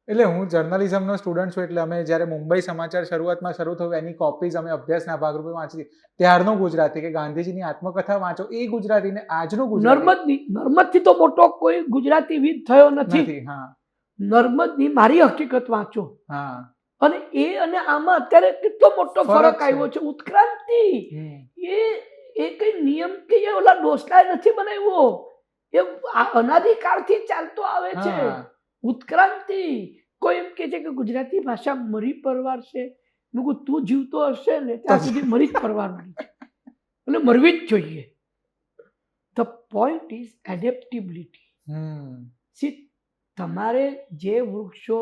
એટલે હું જર્નલિઝમનો સ્ટુડન્ટ છું, એટલે અમે જ્યારે મુંબઈ સમાચાર શરૂઆતમાં શરૂ થયું એની કોપીઝ અમે અભ્યાસના ભાગરૂપે વાંચી. ત્યારનું ગુજરાતી, કે ગાંધીજીની આત્મકથા વાંચો એ ગુજરાતી, ને આજનું ગુજરાતી. નર્મદથી તો મોટો કોઈ ગુજરાતી વિદ થયો નથી. નર્મદની મારી હકીકત વાંચો. અને અને આમાં અત્યારે કેટલો મોટો ફરક આવ્યો છે. ઉત્ક્રાંતિ એ કઈ નિયમ કે ઓલા ડોસલાએ નથી બનાવ્યો, એ અનાદિકાળથી ચાલતો આવે છે. ઉત્ક્રાંતિ. કોઈ એમ કે છે કે ગુજરાતી ભાષા મરી પરવારશે. મેં કહ્યું તું જીવતો હશે ને ત્યાં સુધી મરી જ પરવારવાની છે, એટલે મરવી જ જોઈએ. The point is adaptability. See, તમારે જે વૃક્ષો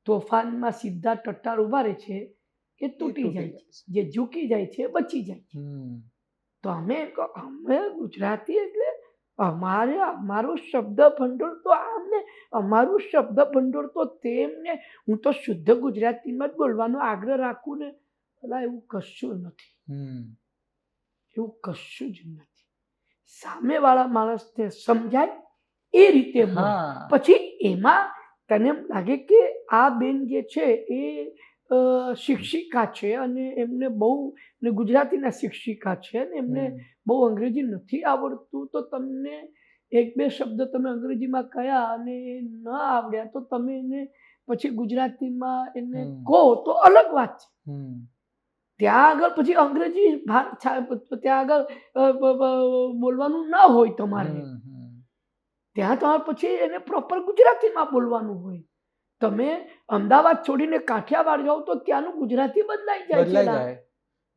તોફાનમાં સીધા ટટ્ટાર ઉભા રહે છે એ તૂટી જાય છે, જે ઝૂકી જાય છે બચી જાય છે. તો અમે ગુજરાતી એટલે અમારું શબ્દ ભંડોળ તો આમને, અમારું શબ્દ ભંડોળ તો તેમને. હું તો શુદ્ધ ગુજરાતીમાં જ બોલવાનો આગ્રહ રાખું ને. પેલા એવું કશું નથી, એવું કશું જ નથી. સામેવાળા માણસને સમજાય એ રીતે બોલ. હા પછી એમાં તને એમ લાગે કે આ બેન જે છે એ શિક્ષિકા છે અને એમને બહુ ને ગુજરાતીના શિક્ષિકા છે ને એમને બહુ અંગ્રેજી નથી આવડતું, તો તમને એક બે શબ્દ તમે અંગ્રેજીમાં કહ્યા અને એ ન આવડ્યા તો તમે એને પછી ગુજરાતીમાં એને કહો તો અલગ વાત છે. ત્યાં આગળ પછી અંગ્રેજી ત્યાં આગળ બોલવાનું ના હોય તમારે, ત્યાં તમારે પછી એને પ્રોપર ગુજરાતીમાં બોલવાનું હોય. તમે અમદાવાદ છોડીને કાઠિયાવાડ જાઓ તો ત્યાંનું ગુજરાતી બદલાઈ જાય છે.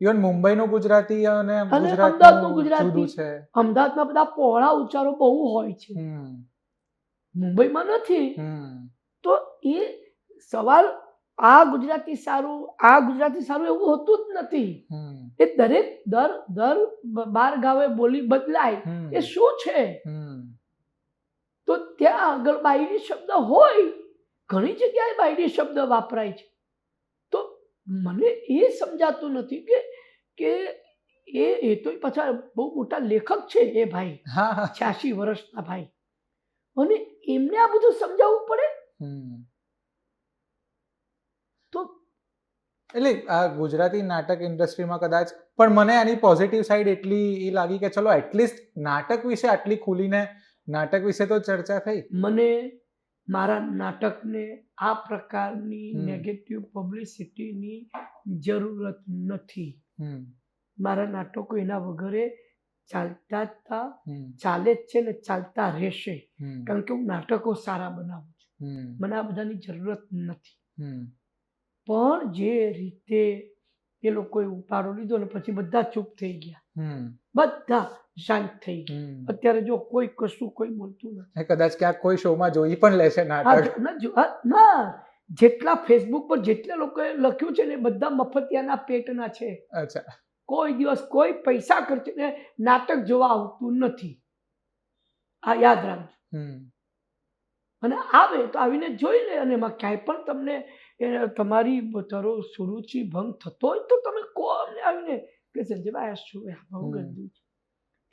ઇવન મુંબઈનું ગુજરાતી અને અમદાવાદનું ગુજરાતનું ગુજરાતી જુદું છે. અમદાવાદમાં બધા પહોળા ઉચ્ચારો બહુ હોય છે, મુંબઈમાં નથી. તો એ સવાલ આ ગુજરાતી સારું આ ગુજરાતી સારું એવું હોતું જ નથી. એ દરેક દર 12 ગાવે બોલી બદલાય એ શું છે? તો ત્યાં આગળ બાયડી શબ્દ હોય, ઘણી જગ્યાએ બાયડી શબ્દ વાપરાય છે. તો મને એ સમજાતું નથી કે એ તો પાછા બહુ મોટા લેખક છે એ ભાઈ, 86 વર્ષના ભાઈ, અને એમને આ બધું સમજાવવું પડે. તો એટલે આ ગુજરાતી નાટક ઇન્ડસ્ટ્રીમાં કદાચ, પણ મને આની પોઝિટિવ સાઈડ એટલી એ લાગી કે ચલો એટલીસ્ટ નાટક વિશે આટલી ખુલીને નાટક વિશે તો ચર્ચા થઈ. મને મારા નાટકને આ પ્રકારની નેગેટિવ પબ્લિસિટીની જરૂરત નથી. મારા નાટકો એના વગરે ચાલતા હતા, ચાલે જ છે ને ચાલતા રહેશે, કારણ કે હું નાટકો સારા બનાવું છું, મને આ બધાની જરૂરત નથી. પણ જે રીતે એ લોકોએ ઉપાડો લીધો ને પછી બધા ચૂપ થઈ ગયા, બધા શાંત થઈ ગયા. અત્યારે જો કોઈ કશું કોઈ બોલતું નથી. કદાચ ક્યાંક કોઈ શોમાં જોઈ પણ લેશે નાટક. ના, જેટલા ફેસબુક પર જેટલા લોકોએ લખ્યું છે ને બધા મફતિયાના પેટના છે. અચ્છા. કોઈ દિવસ કોઈ પૈસા ખર્ચીને નાટક જોવા આવતું નથી, આ યાદ રાખજો. અને આવે તો આવીને જોઈ લે, અને એમાં ક્યાંય પણ તમને તમારી સુરુચિ ભંગ થતો હોય તો તમે કહો અમને આવીને કે સંજયભાઈ આ શું બહુ ગંદુ છે.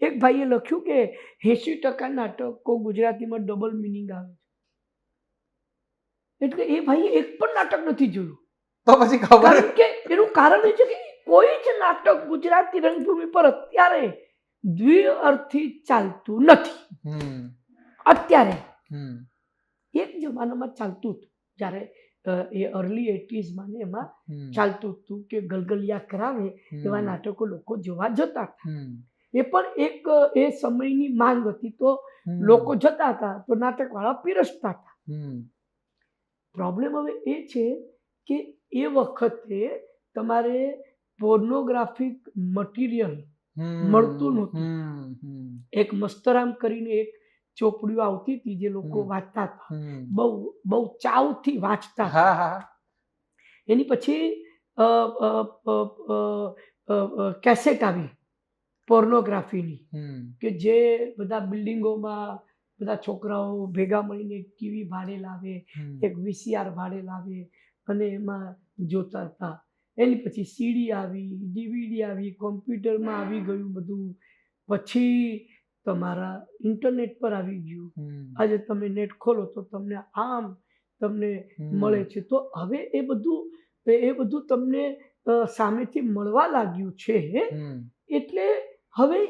એક ભાઈએ લખ્યું કે 80% નાટકો ગુજરાતીમાં ડબલ મિનિંગ આવે છે. એટલે એ ભાઈએ એક પણ નાટક નથી જોયું. તો પછી ખબર, કારણ કે એનું કારણ એ છે કે કોઈ જ નાટક ગુજરાતી રંગભૂમિ પર અત્યારે દ્વિઅર્થી ચાલતું નથી. અત્યારે એક જમાનામાં ચાલતું હતું, જ્યારે એ અર્લી 80s ને એમાં ચાલતું હતું કે ગલગલિયા કરાવે એવા નાટકો લોકો જોવા જતા હતા. એ પણ એક એ સમયની માંગ હતી, તો લોકો જતા હતા, તો નાટકવાળા પીરસતા હતા. પ્રોબ્લેમ હવે એ છે કે એ વખતે તમારે પોર્નોગ્રાફિક મટીરિયલ મળતું નહોતું. એક મસ્તરામ કરીને એક ચોપડીઓ આવતી હતી જે લોકો વાંચતા હતા, બહુ ચાવથી વાંચતા હતા. એની પછી કેસેટ આવી પોર્નોગ્રાફીની, કે જે બધા બિલ્ડિંગોમાં બધા છોકરાઓ ભેગા મળીને ટીવી ભાડે લાવે, એક VCR ભાડે લાવે અને એમાં જોતા હતા. એની પછી CD આવી, DVD આવી, કોમ્પ્યુટરમાં આવી ગયું બધું, પછી તમારા ઇન્ટરનેટ પર આવી ગયું. આજે તમે નેટ ખોલો તો તમને આમ તમને મળે છે. તો હવે એ બધું તમને સામેથી મળવા લાગ્યું છે, એટલે હવે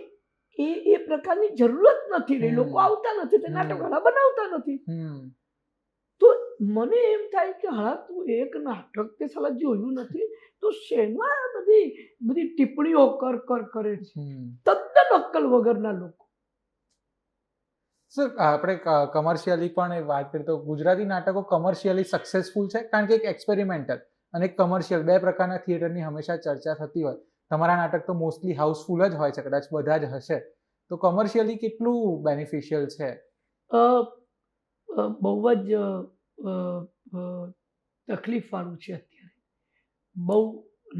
એ પ્રકારની જરૂરત નથી રહી. લોકો આવતા નથી, તે નાટકવાળા બનાવતા નથી. તો મને એમ થાય કે હા તું એક નાટક તે સાલા જોયું નથી તો શેમાં બધી ટિપ્પણીઓ કરે છે, તદ્દન અક્કલ વગરના લોકો. સર આપણે કમર્શિયલી પણ વાત કરીએ તો ગુજરાતી નાટકો કમર્શિયલી સક્સેસફુલ છે, કારણ કે એક એક્સપેરિમેન્ટલ અને એક કમર્શિયલ બે પ્રકારના થિયેટરની હંમેશા ચર્ચા થતી હોય. તમારા નાટક તો મોસ્ટલી હાઉસફુલ જ હોય છે, કદાચ બધા જ હશે. તો કમર્શિયલી કેટલું બેનિફિશિયલ છે? બહુ જ તકલીફવાળું છે. અત્યારે બહુ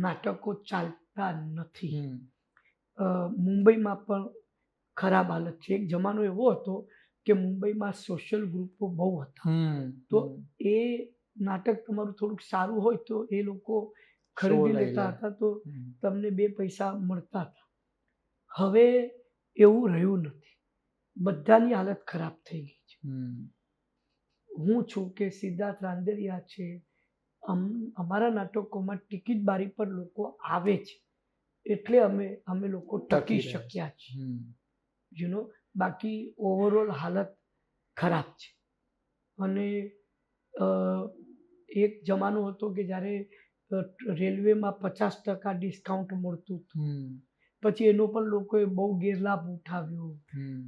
નાટકો ચાલતા નથી. મુંબઈમાં પણ ખરાબ હાલત છે. એક જમાનો એવો હતો કે મુંબઈમાં સોશિયલ ગ્રુપો બહુ હતા, તો એ નાટક તમારું થોડુંક સારું હોય તો એ લોકો ખરીદી લઈ લેતા લે. હતા તો હમ. તમને 2 પૈસા મળતા હતા. હવે એવું રહ્યું નથી. બધાની હાલત ખરાબ થઈ ગઈ છે. હમ. હું છું કે સિદ્ધાર્થ રાંદેરિયા છે, અમારા નાટકોમાં ટિકિટ બારી પર લોકો આવે છે એટલે અમે લોકો ટકી રહ્યા છે. શક્યા છીએ. હમ. બાકી ઓવરઓલ હાલત ખરાબ છે. અને અ, એક જમાનો હતો કે જ્યારે રેલવેમાં 50% ડિસ્કાઉન્ટ મળતું હતું. હમ. પછી એનો પણ લોકોએ બહુ ગેરલાભ ઉઠાવ્યો. હમ.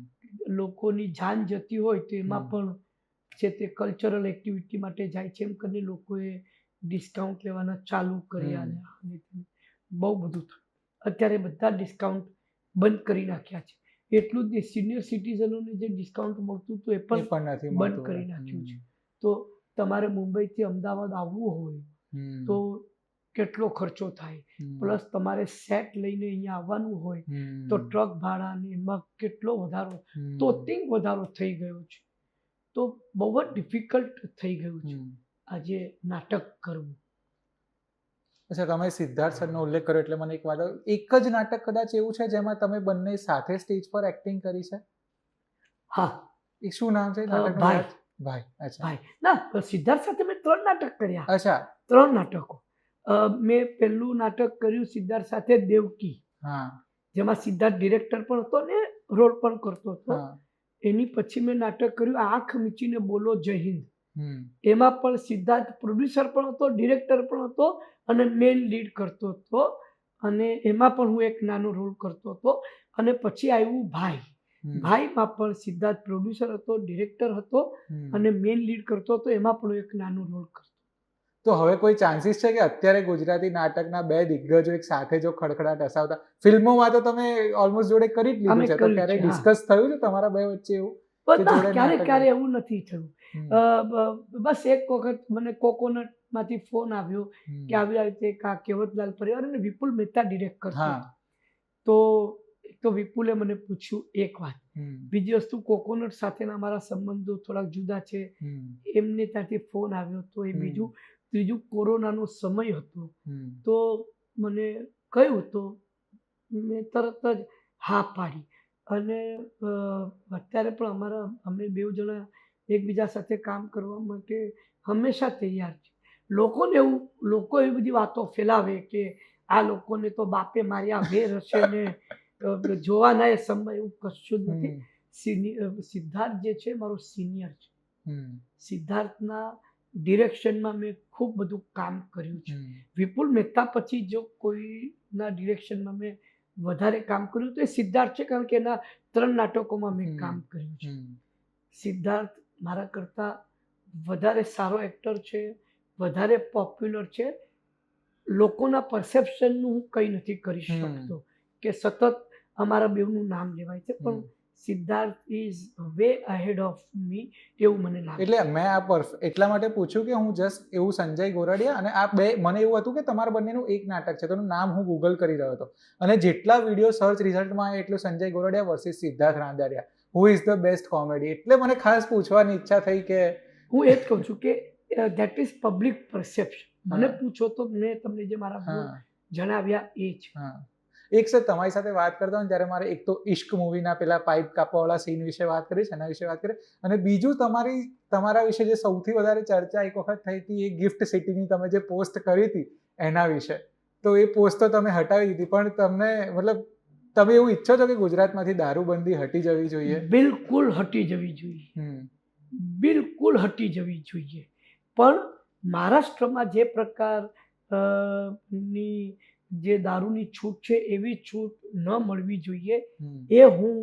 લોકોની જાન જતી હોય તો એમાં હમ. પણ છે તે કલ્ચરલ એક્ટિવિટી માટે જાય છે એમ કરીને લોકોએ ડિસ્કાઉન્ટ લેવાના ચાલુ કર્યા. હમ. અને આને તેને બહુ બધું થયું. અત્યારે બધા ડિસ્કાઉન્ટ બંધ કરી નાખ્યા છે. એટલું જ નહીં, સિનિયર સિટીઝનોને જે ડિસ્કાઉન્ટ મળતું હતું એ એ પણ પણ નથી બંધ મળતું કરી હવે. નાખ્યું છે. તો તમારે મુંબઈથી અમદાવાદ આવવું હોય હમ. તો કેટલો ખર્ચો થાય, હમ. પ્લસ તમારે સેટ લઈને અહીંયા આવવાનું હોય હમ. તો ટ્રક ભાડા ને એમાં કેટલો વધારો, હમ. તોતિંગ વધારો થઈ ગયો છે. તો બહુ જ ડિફિકલ્ટ થઈ ગયું છે હમ. આજે નાટક કરવું. અચ્છા, તમે સિદ્ધાર્થ સરનો ઉલ્લેખ કર્યો એટલે મને એક વાત આવી. એક જ નાટક કદાચ એવું છે જેમાં તમે બંને સાથે સ્ટેજ પર એક્ટિંગ કરી છે? હા, એ શું નામ છે નાટકનું? ભાઈ. યાદ? ભાઈ. અચ્છા. ભાઈ ના, સિદ્ધાર્થ સાથે મેં 3 નાટક કર્યા. અચ્છા. 3 નાટકો. મેં પહેલું નાટક કર્યું સિદ્ધાર્થ સાથે દેવકી, હા. જેમાં સિદ્ધાર્થ ડિરેક્ટર પણ હતો ને રોલ પણ કરતો હતો. હા. એની પછી મેં નાટક કર્યું આંખ મીચીને બોલો જય હિન્દ. હમ. એમાં પણ સિદ્ધાર્થ પ્રોડ્યુસર પણ હતો, ડિરેક્ટર પણ હતો અને મેઇન લીડ કરતો હતો. અને એમાં પણ હું એક નાનો રોલ કરતો હતો. અને પછી આવ્યું ભાઈ. હમ. ભાઈમાં પણ સિદ્ધાર્થ પ્રોડ્યુસર હતો, ડિરેક્ટર હતો હમ. અને મેઇન લીડ કરતો હતો. એમાં પણ હું એક નાનો રોલ કરતો. તો હવે કોઈ ચાન્સીસ છે કે અત્યારે ગુજરાતી નાટકના 2 દિગ્ગજો એક સાથે જો ખડખડાટ હસાવતા? ફિલ્મોમાં તો તમે ઓલમોસ્ટ જોડે કરી જ લીધું અમે છે, તો કર્યું ક્યારેય છે, હા. ડિસ્કસ થયું છે તમારા બે વચ્ચે એવું? પણ કે ના, જોડે ક્યારે નાટક ક્યારે એવું નથી થયું. હમ. બસ એક વખત મને કોકોનટમાંથી ફોન આવ્યો હમ. કે આવી રીતે કેવતલાલ પરિવાર અને વિપુલ મહેતા ડિરેક્ટ કરતો હા. હતો. તો એક તો વિપુલે મને પૂછ્યું એક વાત. હમ. બીજી વસ્તુ, કોકોનટ સાથેના મારા સંબંધો થોડાક જુદા છે. હમ. એમને ત્યાંથી ફોન આવ્યો તો એ હમ. બીજું. ત્રીજું, કોરોનાનો સમય હતો હમ. તો મને કહ્યું તો મેં તરત જ હા પાડી. અને અત્યારે પણ અમે 2 જણા એકબીજા સાથે કામ કરવા માટે હંમેશા તૈયાર છે. લોકો એવી બધી વાતો ફેલાવે કે આ લોકોને તો બાપે માર્યા વેર હશે ને જોવાના એ સમય, એવું કશું જ નથી. સિદ્ધાર્થ જે છે મારો સિનિયર છે. હમ. સિદ્ધાર્થના ડિરેક્શનમાં મેં ખૂબ બધું કામ કર્યું છે. હમ. વિપુલ મહેતા પછી જો કોઈના ડિરેક્શનમાં મેં વધારે કામ કર્યું તો એ સિદ્ધાર્થ છે, કારણ કે એના 3 નાટકોમાં મેં કામ કર્યું છે. હમ. સિદ્ધાર્થ મારા કરતાં વધારે સારો એક્ટર છે, વધારે પોપ્યુલર છે. લોકોના પરસેપ્શનનું હું કંઈ નથી કરી શકતો કે સતત અમારા બેઉનું નામ લેવાય છે, પણ Siddharth is way ahead of me એવું મને લાગે. એટલે મેં એટલા માટે પૂછ્યું કે હું જસ્ટ એવું સંજય ગોરડિયા અને આ બે, મને એવું હતું કે તમારા બંનેનું એક નાટક છે, તો એનું નામ હું ગૂગલ કરી રહ્યો હતો અને જેટલા વિડીયો સર્ચ રિઝલ્ટમાં આવે એટલું Sanjay Gordiya versus Siddharth Randeria, who is the best comedy. એટલે મને ખાસ પૂછવાની ઈચ્છા થઈ કે હું એ જ કહું છું કે ધેટ ઇઝ પબ્લિક પરસેપ્શન. મને પૂછો તો મેં તમને જે મારા ગુણ જણાવ્યા એ જ. એક સર તમારી સાથે વાત કરતા હોય ત્યારે મારે એક તો ઇશ્ક મૂવીના પેલા પાઇપ કાપવાવાળા સીન વિશે વાત કરી છે, એના વિશે વાત કરી, અને બીજું તમારા વિશે જે સૌથી વધારે ચર્ચા એક વખત થઈ હતી એ ગિફ્ટ સિટીની તમે જે પોસ્ટ કરી હતી એના વિશે. તો એ પોસ્ટ તો તમે હટાવી દીધી, પણ તમને મતલબ તમે એવું ઈચ્છો છો કે ગુજરાતમાંથી દારૂબંધી હટી જવી જોઈએ? બિલકુલ હટી જવી જોઈએ. બિલકુલ હટી જવી જોઈએ. પણ મહારાષ્ટ્રમાં જે પ્રકારની જે દારૂની છૂટ છે એવી છૂટ ન મળવી જોઈએ, એ હું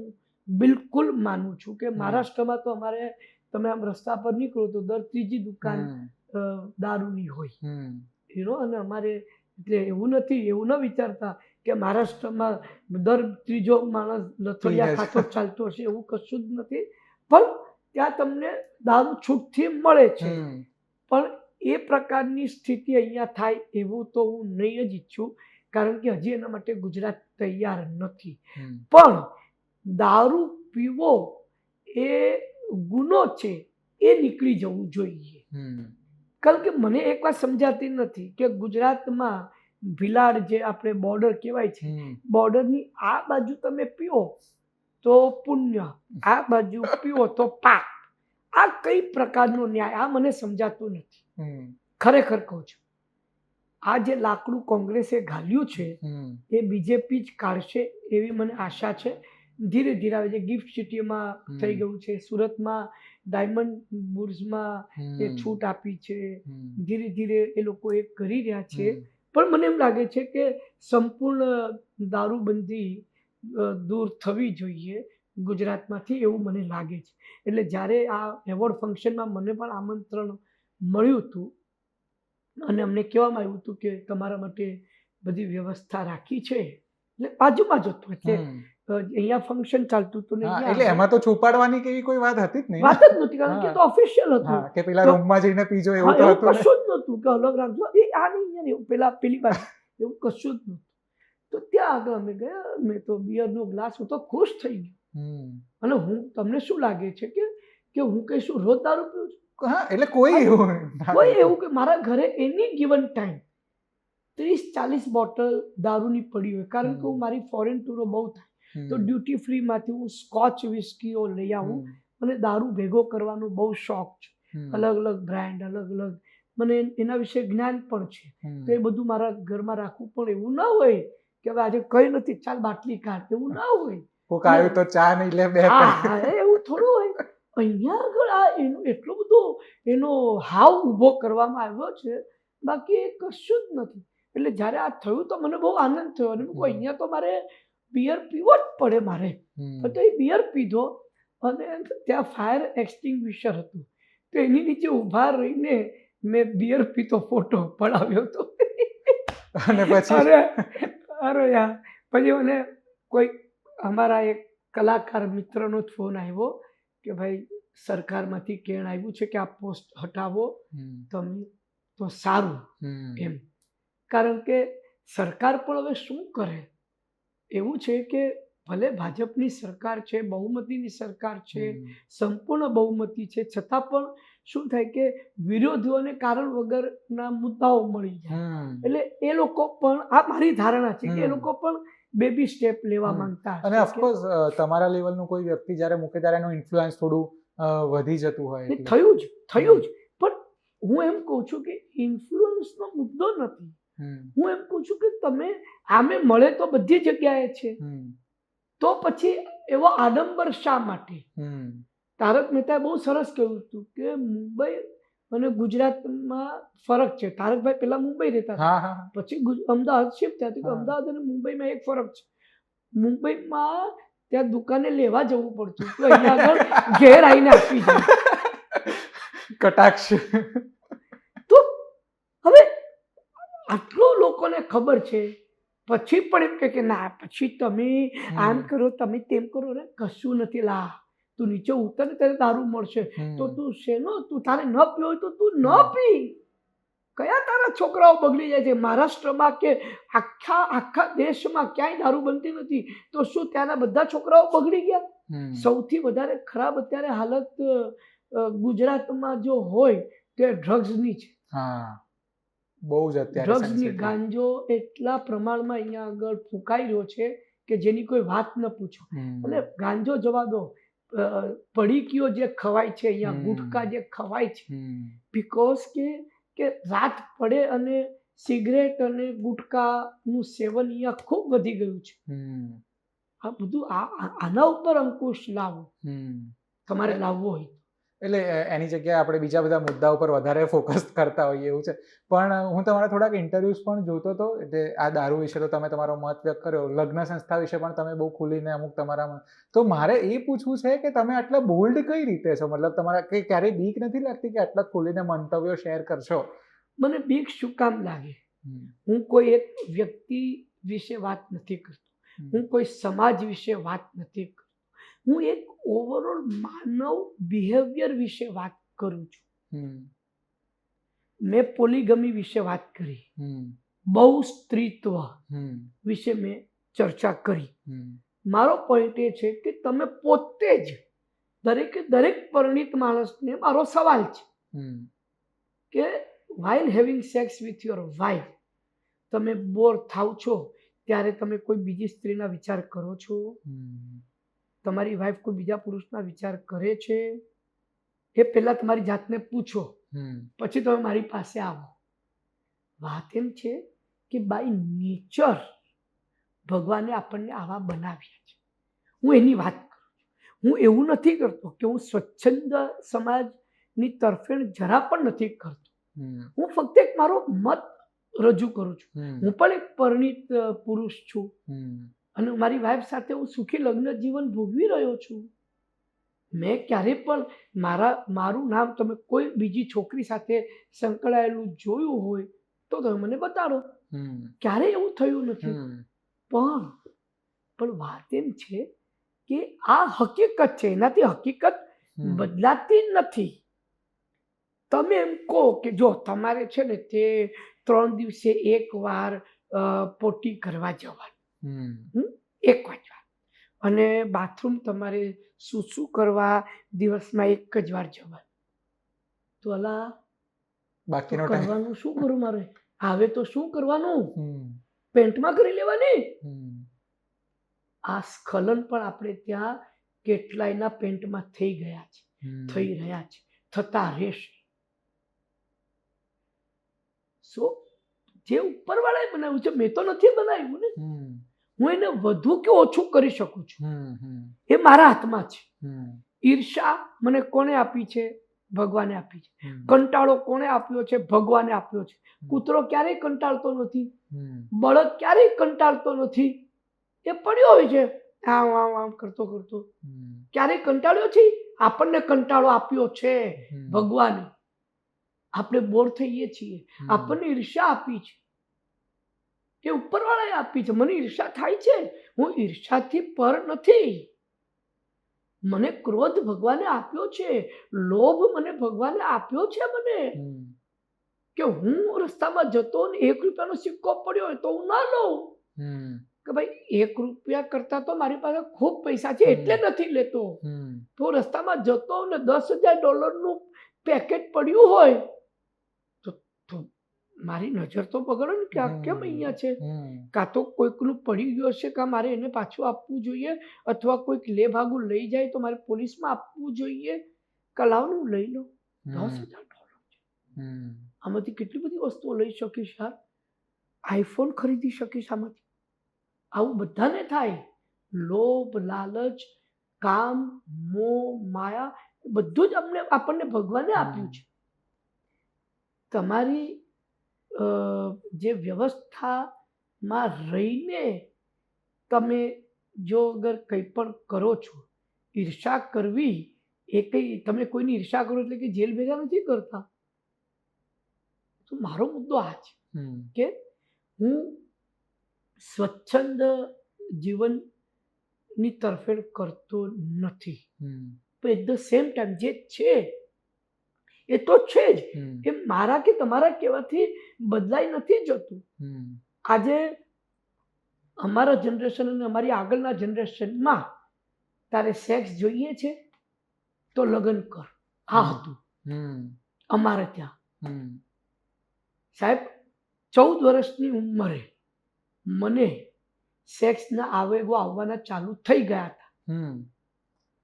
બિલકુલ માનું છું. કે મહારાષ્ટ્રમાં તો તમે આમ રસ્તા પર નીકળો તો દર 3જી દુકાન દારૂની હોય. અને અમારે એટલે એવું ન વિચારતા કે મહારાષ્ટ્રમાં દર 3જો માણસ લથડિયા ખાતો ચાલતો હશે, એવું કશું જ નથી. પણ ત્યાં તમને દારૂ છૂટથી મળે છે. પણ એ પ્રકારની સ્થિતિ અહીંયા થાય એવું તો હું નહીં જ ઈચ્છું, કારણ કે હજી એના માટે ગુજરાત તૈયાર નથી. પણ દારૂ પીવો એ ગુનો છે, એ નીકળી જવું જોઈએ. કારણ કે મને એક વાત સમજાતી નથી કે ગુજરાતમાં ભિલાડ જે આપણે બોર્ડર કહેવાય છે, હમ. બોર્ડરની આ બાજુ તમે પીઓ તો પુણ્ય, આ બાજુ પીઓ તો પાપ. આ કઈ પ્રકારનો ન્યાય? આ મને સમજાતું નથી, હમ. ખરેખર કહું છું. આ જે લાકડું કોંગ્રેસે ઘાલ્યું છે હમ. એ બીજેપી જ કાઢશે એવી મને આશા છે. ધીરે ધીરે આવે છે. ગિફ્ટ સિટીમાં થઈ ગયું છે, સુરતમાં ડાયમંડ બુર્સમાં એ હમ. છૂટ આપી છે. હમ. ધીરે ધીરે એ લોકો એ કરી રહ્યા છે. હમ. પણ મને એમ લાગે છે કે સંપૂર્ણ દારૂબંધી દૂર થવી જોઈએ ગુજરાતમાંથી, એવું મને લાગે છે. એટલે જ્યારે આ એવોર્ડ ફંક્શનમાં મને પણ આમંત્રણ મળ્યું હતું અને અમને કહેવામાં આવ્યું હતું કે તમારા માટે બધી વ્યવસ્થા રાખી છે, એટલે બાજુમાં જ હતું, એટલે હમ. અહીંયા ફંક્શન ચાલતું હતું ને હા, અહીંયા એટલે એમાં તો છુપાડવાની કેવી કોઈ વાત હતી જ નહીં ને. વાત જ નહોતી, કારણ કે એ તો ઓફિશિયલ હતું. હા, કે પેલા તો- રૂમમાં જઈને પીજો હા, એવું તો એવું હતું ને. કશું જ નહોતું કે અલગ રાખજો, એ આ નહીં અહીંયા નહીં, પેલા પેલી બાજુ, એવું કશું જ નહોતું. તો ત્યાં આગળ અમે ગયા, મેં તો બિયરનો ગ્લાસ, હું તો ખુશ થઈ ગયો. હમ. અને તમને શું લાગે છે કે હું કહીશું રોજ દારૂ પીઉં છું? હા, એટલે કોઈ એવું ના કોઈ કરતું. એવું કે મારા ઘરે એની ગિવન ટાઈમ 30-40 બોટલ દારૂની પડી હોય, કારણ કે હું મારી ફોરેન ટૂરો બહુ થાય, હમ. તો ડ્યુટી ફ્રીમાંથી હું સ્કોચ વિસ્કીઓ લઈ આવું. હમ. મને દારૂ ભેગો કરવાનો બહુ શોખ છે, હમ. અલગ અલગ બ્રાન્ડ, અલગ અલગ, મને એના વિશે જ્ઞાન પણ છે. હમ. તો એ બધું મારા ઘરમાં રાખવું, પણ એવું ના હોય કે હવે આજે કઈ નથી ચાલ બાટલી કાઢ, એવું ના હોય. કોક આવ્યું તો ચા નહીં લે બે હા પૈ. હા, એવું થોડું હોય. અહીંયા આગળ આ એનો એટલો બધો એનો હાવ ઊભો કરવામાં આવ્યો છે, બાકી એ કશું જ નથી. એટલે જ્યારે આ થયું તો મને બહુ આનંદ થયો, અને મેં કહ્યું અહીંયા તો મારે બિયર પીવો જ પડે મારે. હમ. તો એ બિયર પીધો, અને ત્યાં ફાયર એક્સટિંગ્વિશર હતું, તો એની નીચે ઊભા રહીને મેં બિયર પીતો ફોટો પડાવ્યો હતો. અને પછી અરે યાર, પછી મને કોઈ અમારા એક કલાકાર મિત્રનો જ ફોન આવ્યો કે ભાઈ સરકારમાંથી કેણ આવ્યું છે કે આ પોસ્ટ હટાવો હમ. તમે તો સારું હમ. એમ. કારણ કે સરકાર પણ હવે શું કરે, એવું છે કે ભલે ભાજપની સરકાર છે, બહુમતીની સરકાર છે, હમ. સંપૂર્ણ બહુમતી છે, છતાં પણ શું થાય કે વિરોધીઓને કારણ વગરના મુદ્દાઓ મળી જાય. હમ. એટલે એ લોકો પણ, આ મારી ધારણા છે કે એ હમ. લોકો પણ બેબી સ્ટેપ લેવા હમ. માંગતા અને હશે કે ઓફકોર્સ તમારા લેવલનું કોઈ વ્યક્તિ જ્યારે મૂકે ત્યારે એનું ઇન્ફ્લુઅન્સ થોડું વધી જતું હોય એ એટલે. થયું જ. પણ હું એમ કહું છું કે ઇન્ફ્લુઅન્સનો મુદ્દો નથી. હમ. હું એમ કહું છું કે તમે આમે મળે તો બધી જગ્યાએ છે, હમ. તો પછી એવો આડંબર શા માટે? હમ. તારક મહેતાએ બહુ સરસ કહ્યું હતું કે મુંબઈ અને ગુજરાતમાં ફરક છે. તારકભાઈ પહેલા મુંબઈ રહેતા હતા, હા હા. પછી અમદાવાદ શિફ્ટ થયા હતા. હા. અમદાવાદ અને મુંબઈમાં એક ફરક છે, મુંબઈમાં ત્યાં દુકાને લેવા જવું પડતું, તો અહીંયા આગળ ઘેર આવીને આપી જાય. કટાક્ષ. તો હવે આટલું લોકોને ખબર છે, પછી પણ એમ કહે કે ના, પછી તમે આમ કરો, તમે તેમ કરો. રે કશું નથી, લા તું નીચે ઉતર ને ત્યારે દારૂ મળશે, તો તું શેનો, તું તારે ન પીવો હોય તો તું ન પી. કયા તારા છોકરાઓ બગડી જાય છે? મહારાષ્ટ્રમાં કે આખા દેશમાં ક્યાંય દારૂ બનતી નથી, તો શું ત્યાંના બધા છોકરાઓ બગડી ગયા? સૌથી વધારે ખરાબ અત્યારે હાલત ગુજરાતમાં જો હોય તો એ ડ્રગ્સની છે. હા, બહુ જ અત્યારે ડ્રગ્સની sensitive. ગાંજો એટલા પ્રમાણમાં અહીંયા આગળ ફૂંકાઈ રહ્યો છે કે જેની કોઈ વાત ન પૂછો. હમ. અને ગાંજો જવા દો, પડીકીઓ જે ખવાય છે અહીંયા, હમ. ગુટકા જે ખવાય છે, હમ. બીકોઝ કે રાત પડે અને સિગરેટ અને ગુટકાનું સેવન અહીંયા ખૂબ વધી ગયું છે. હમ. આ બધું આના ઉપર અંકુશ લાવો, હમ. તમારે લાવવો હોય. એટલે એની જગ્યાએ આપણે બીજા બધા મુદ્દા ઉપર વધારે ફોકસ કરતા હોઈએ એવું છે. પણ હું તમારા થોડાક ઇન્ટરવ્યુઝ પણ જોતો હતો, એટલે આ દારૂ વિશે તો તમે તમારો મત વ્યક્ત કર્યો, લગ્ન સંસ્થા વિશે પણ તમે બહુ ખુલીને અમુક તમારા, તો મારે એ પૂછવું છે કે તમે આટલા બોલ્ડ કઈ રીતે છો? મતલબ તમારા કે ક્યારેય બીક નથી લાગતી કે આટલા ખુલીને મંતવ્યો શેર કરશો? મને બીક શું કામ લાગે? હું કોઈ એક વ્યક્તિ વિશે વાત નથી કરતો, હું કોઈ સમાજ વિશે વાત નથી કરતો, હું એક ઓવરઓલ માનવ બિહેવિયર વિશે વાત કરું છું. મેં પોલીગમી વિશે વાત કરી, બહુ સ્ત્રીત્વ વિશે મેં ચર્ચા કરી. મારો પોઈન્ટ એ છે કે તમે પોતે જ દરેક પરિણિત માણસને મારો સવાલ છે કે while having sex with your wife, તમે બોર થાવ છો ત્યારે તમે કોઈ બીજી સ્ત્રીના વિચાર કરો છો? તમારી વાઈફ કોઈ બીજા પુરુષના વિચાર કરે છે? એ પહેલા તમારી જાતને પૂછો, પછી તમે મારી પાસે આવો. વાત એમ છે કે બાય નેચર ભગવાને આપણને આવા બનાવ્યા છે. હું એની વાત કરું છું. હું એવું નથી કરતો કે હું સ્વચ્છંદ સમાજની તરફેણ જરા પણ નથી કરતો. હું ફક્ત એક મારો મત રજૂ કરું છું. હું પણ એક પરિણીત પુરુષ છું અને મારી વાઈફ સાથે હું સુખી લગ્ન જીવન ભોગવી રહ્યો છું. મેં ક્યારે પણ મારું નામ તમે કોઈ બીજી છોકરી સાથે સંકળાયેલું જોયું હોય તો તમે મને બતાડો. ક્યારેય એવું થયું નથી. પણ વાત એમ છે કે આ હકીકત છે, એનાથી હકીકત બદલાતી નથી. તમે એમ કહો કે જો તમારે છે ને તે 3 દિવસે એકવાર પોટી કરવા જવાનું, એક જ વાર, અને બાથરૂમ તમારે શું કરવા દિવસમાં એક જ વાર જવાનું, તો અલા બાકીનો કરવાનું શું કરું મારે? આવે તો શું કરવાનું? પેન્ટમાં કરી લેવાની. આ સ્ખલન પણ આપણે ત્યાં કેટલાયના પેન્ટમાં થઈ ગયા છે, થઈ રહ્યા છે, થતા રહેશે. જે ઉપરવાળાએ બનાવ્યું છે, મેં તો નથી બનાવ્યું ને. હું એને વધુ કે ઓછું કરી શકું છું, એ મારા હાથમાં છે. ઈર્ષા મને કોને આપી છે? ભગવાને આપી છે. કંટાળો કોને આપ્યો છે? ભગવાને આપ્યો છે. કૂતરો ક્યારેય કંટાળતો નથી, બળદ ક્યારેય કંટાળતો નથી. એ પડ્યો હોય છે આમ આમ આમ કરતો કરતો. ક્યારેય કંટાળ્યો છે? આપણને કંટાળો આપ્યો છે ભગવાને. આપણે બોર થઈએ છીએ, આપણને ઈર્ષા આપી છે, એ ઉપરવાળાએ આપી છે. મને ઈર્ષા થાય છે, હું ઈર્ષાથી પર નથી. મને ક્રોધ ભગવાને આપ્યો છે, લોભ મને ભગવાને આપ્યો છે. મને કે હું રસ્તામાં જતો ને 1 રૂપિયાનો સિક્કો પડ્યો હોય તો હું ના લઉં કે ભાઈ 1 રૂપિયા કરતા તો મારી પાસે ખૂબ પૈસા છે એટલે નથી લેતો. તો રસ્તામાં જતો ને $10,000 પેકેટ પડ્યું હોય તો મારી નજર તો બગડે ને કે આ કેમ અહીંયા છે. કાં તો કોઈકનું પડી ગયું હશે, કાં મારે એને પાછું આપવું જોઈએ, અથવા કોઈક લે ભાગું લઈ જાય તો મારે પોલીસમાં આપવું જોઈએ. કલાવનું લઈ લો, $10,000 છે. આમાંથી કેટલી બધી વસ્તુઓ લઈ શકીશ યાર. આઈફોન ખરીદી શકીશ આમાંથી. આવું બધાને થાય. લોભ, લાલચ, કામ, મોહ, માયા બધું જ આપણને ભગવાને આપ્યું છે. તમારી જે વ્યવસ્થામાં રહીને તમે જો અગર કંઈ પણ કરો છો, ઈર્ષા કરવી એ કંઈ, તમે કોઈની ઈર્ષા કરો એટલે કે જેલ ભેગા નથી કરતા. તો મારો મુદ્દો આ છે કે હું સ્વચ્છંદ જીવનની તરફેણ કરતો નથી. પણ એટ ધ સેમ ટાઈમ જે છે એ તો છે જ. એ મારા કે તમારા કહેવાથી બદલાઈ નથી જતું. આજે અમારા જનરેશન અને અમારી આગળના જનરેશનમાં તારે સેક્સ જોઈએ છે તો લગ્ન કર, આ હતું અમારે ત્યાં. સાહેબ 14 વર્ષની ઉંમરે મને સેક્સના આવેગો આવવાના ચાલુ થઈ ગયા હતા.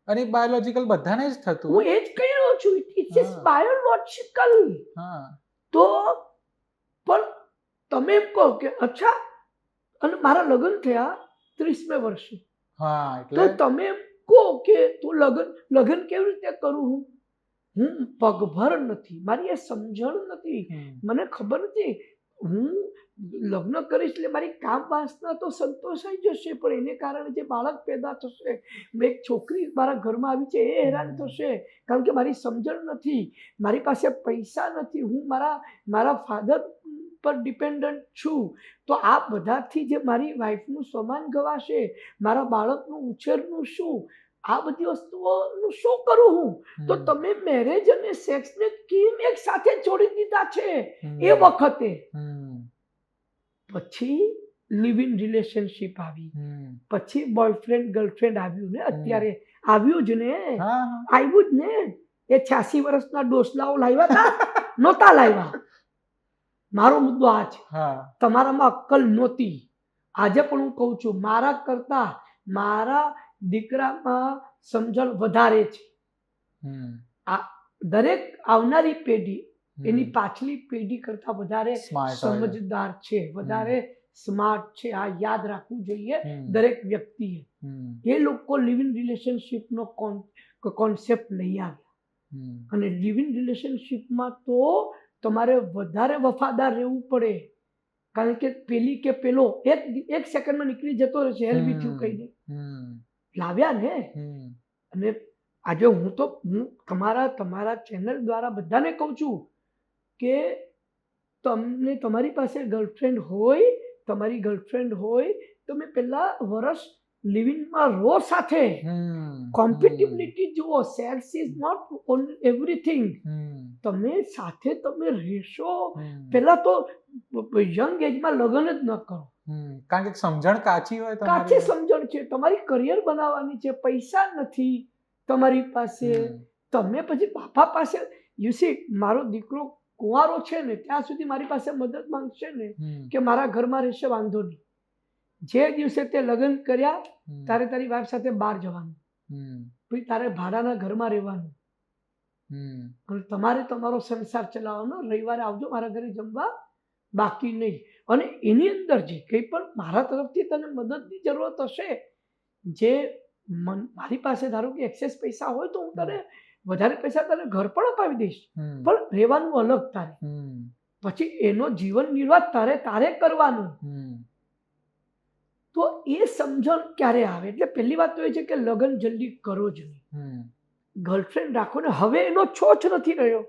અને બાયોલોજિકલ બધાને જ થતું. હું એ જ કહી રહ્યો છું, ઇટ ઇઝ બાયોલોજિકલ. તો પણ તમે એમ કહો કે અચ્છા, અને મારા લગ્ન થયા 30મે વર્ષે, તો તમે એમ કહો કે તું લગ્ન કેવી રીતે કરું? હું પગભર નથી, મારી એ સમજણ નથી, મને ખબર નથી. હું લગ્ન કરીશ એટલે મારી કામ વાસના તો સંતોષાઈ જશે, પણ એને કારણે જે બાળક પેદા થશે, એક છોકરી મારા ઘરમાં આવી છે એ હેરાન થશે, કારણ કે મારી સમજણ નથી, મારી પાસે પૈસા નથી, હું મારા ફાધર પર ડિપેન્ડન્ટ છું. તો આ બધાથી જે મારી વાઈફનું સમાન ગવાશે, મારા બાળકનું ઉછેરનું શું, આ બધી વસ્તુઓનું શું કરું હું? તો તમે મેરેજ અને સેક્સને કેમ એક સાથે જોડી દીધા છે? એ વખતે પછી લિવ ઇન રિલેશનશિપ આવી, પછી બોયફ્રેન્ડ ગર્લફ્રેન્ડ આવ્યું ને, અત્યારે આવ્યું જ ને, આવ્યું જ ને. એ 86 વર્ષના ડોસલાઓ લાવ્યા હતા? નહોતા લાવ્યા. મારો મુદ્દો આ છે. હા તમારામાં અક્કલ નહોતી. આજે પણ હું કહું છું, મારા કરતા મારા દીકરામાં સમજણ વધારે છે. હમ આ દરેક આવનારી પેઢી હમ. એની પાછલી પેઢી કરતા વધારે Smart હોય છે. સમજદાર છે, વધારે સ્માર્ટ છે. આ યાદ રાખવું જોઈએ હમ. દરેક વ્યક્તિએ. હમ એ લોકો લિવ ઇન રિલેશનશીપનો કોન્સેપ્ટ લઈ આવ્યા. હમ અને લિવ ઇન રિલેશનશીપમાં તો તમારે વધારે વફાદાર રહેવું પડે. કારણ કે પેલી કે પેલો એક સેકન્ડમાં નીકળી જતો રહેશે હેલ વિથ યુ કહીને. હમ લાવ્યા ને. હમ અને આજે હું તમારા ચેનલ દ્વારા બધાને કહું છું કે તમને તમારી પાસે ગર્લફ્રેન્ડ હોય તમે પહેલા વર્ષ લિવિંગમાં રહો સાથે. કોમ્પિટિબિલિટી જુઓ. Sex is not everything. તમે સાથે તમે રહેશો. પહેલા તો યંગ એજમાં લગ્ન જ ન કરો. કારણ કે સમજણ કાચી હોય કાચી સમજણ છે. તમારી કરિયર બનાવવાની છે. પૈસા નથી તમારી પાસે. તમે પછી બાપા પાસે યુસી મારો દીકરો કુંવારો છે ને ત્યાં સુધી મારી પાસે મદદ માંગશે ને કે મારા ઘરમાં રહેશે વાંધો નહીં. જે દિવસે તે લગ્ન કર્યા તારે તારી વાઈફ સાથે બહાર જવાનું, પછી તારે ભાડાના ઘરમાં રહેવાનું અને તમારે તમારો સંસાર ચલાવવાનો. રવિવારે આવજો મારા ઘરે જમવા, બાકી નહીં. અને એની અંદર જે કંઈ પણ મારા તરફથી તને મદદની જરૂરત હશે, જે મારી પાસે ધારો કે એક્સેસ પૈસા હોય તો હું તને વધારે પૈસા તને ઘર પણ અપાવી દઈશ, પણ રહેવાનું અલગ તારે. પછી એનો જીવન નિર્વાહ તારે કરવાનું. તો એ સમજણ ક્યારે આવે? એટલે પહેલી વાત તો એ છે કે લગ્ન જલ્દી કરો જ નહીં. ગર્લફ્રેન્ડ રાખો ને. હવે એનો છોછ નથી રહ્યો.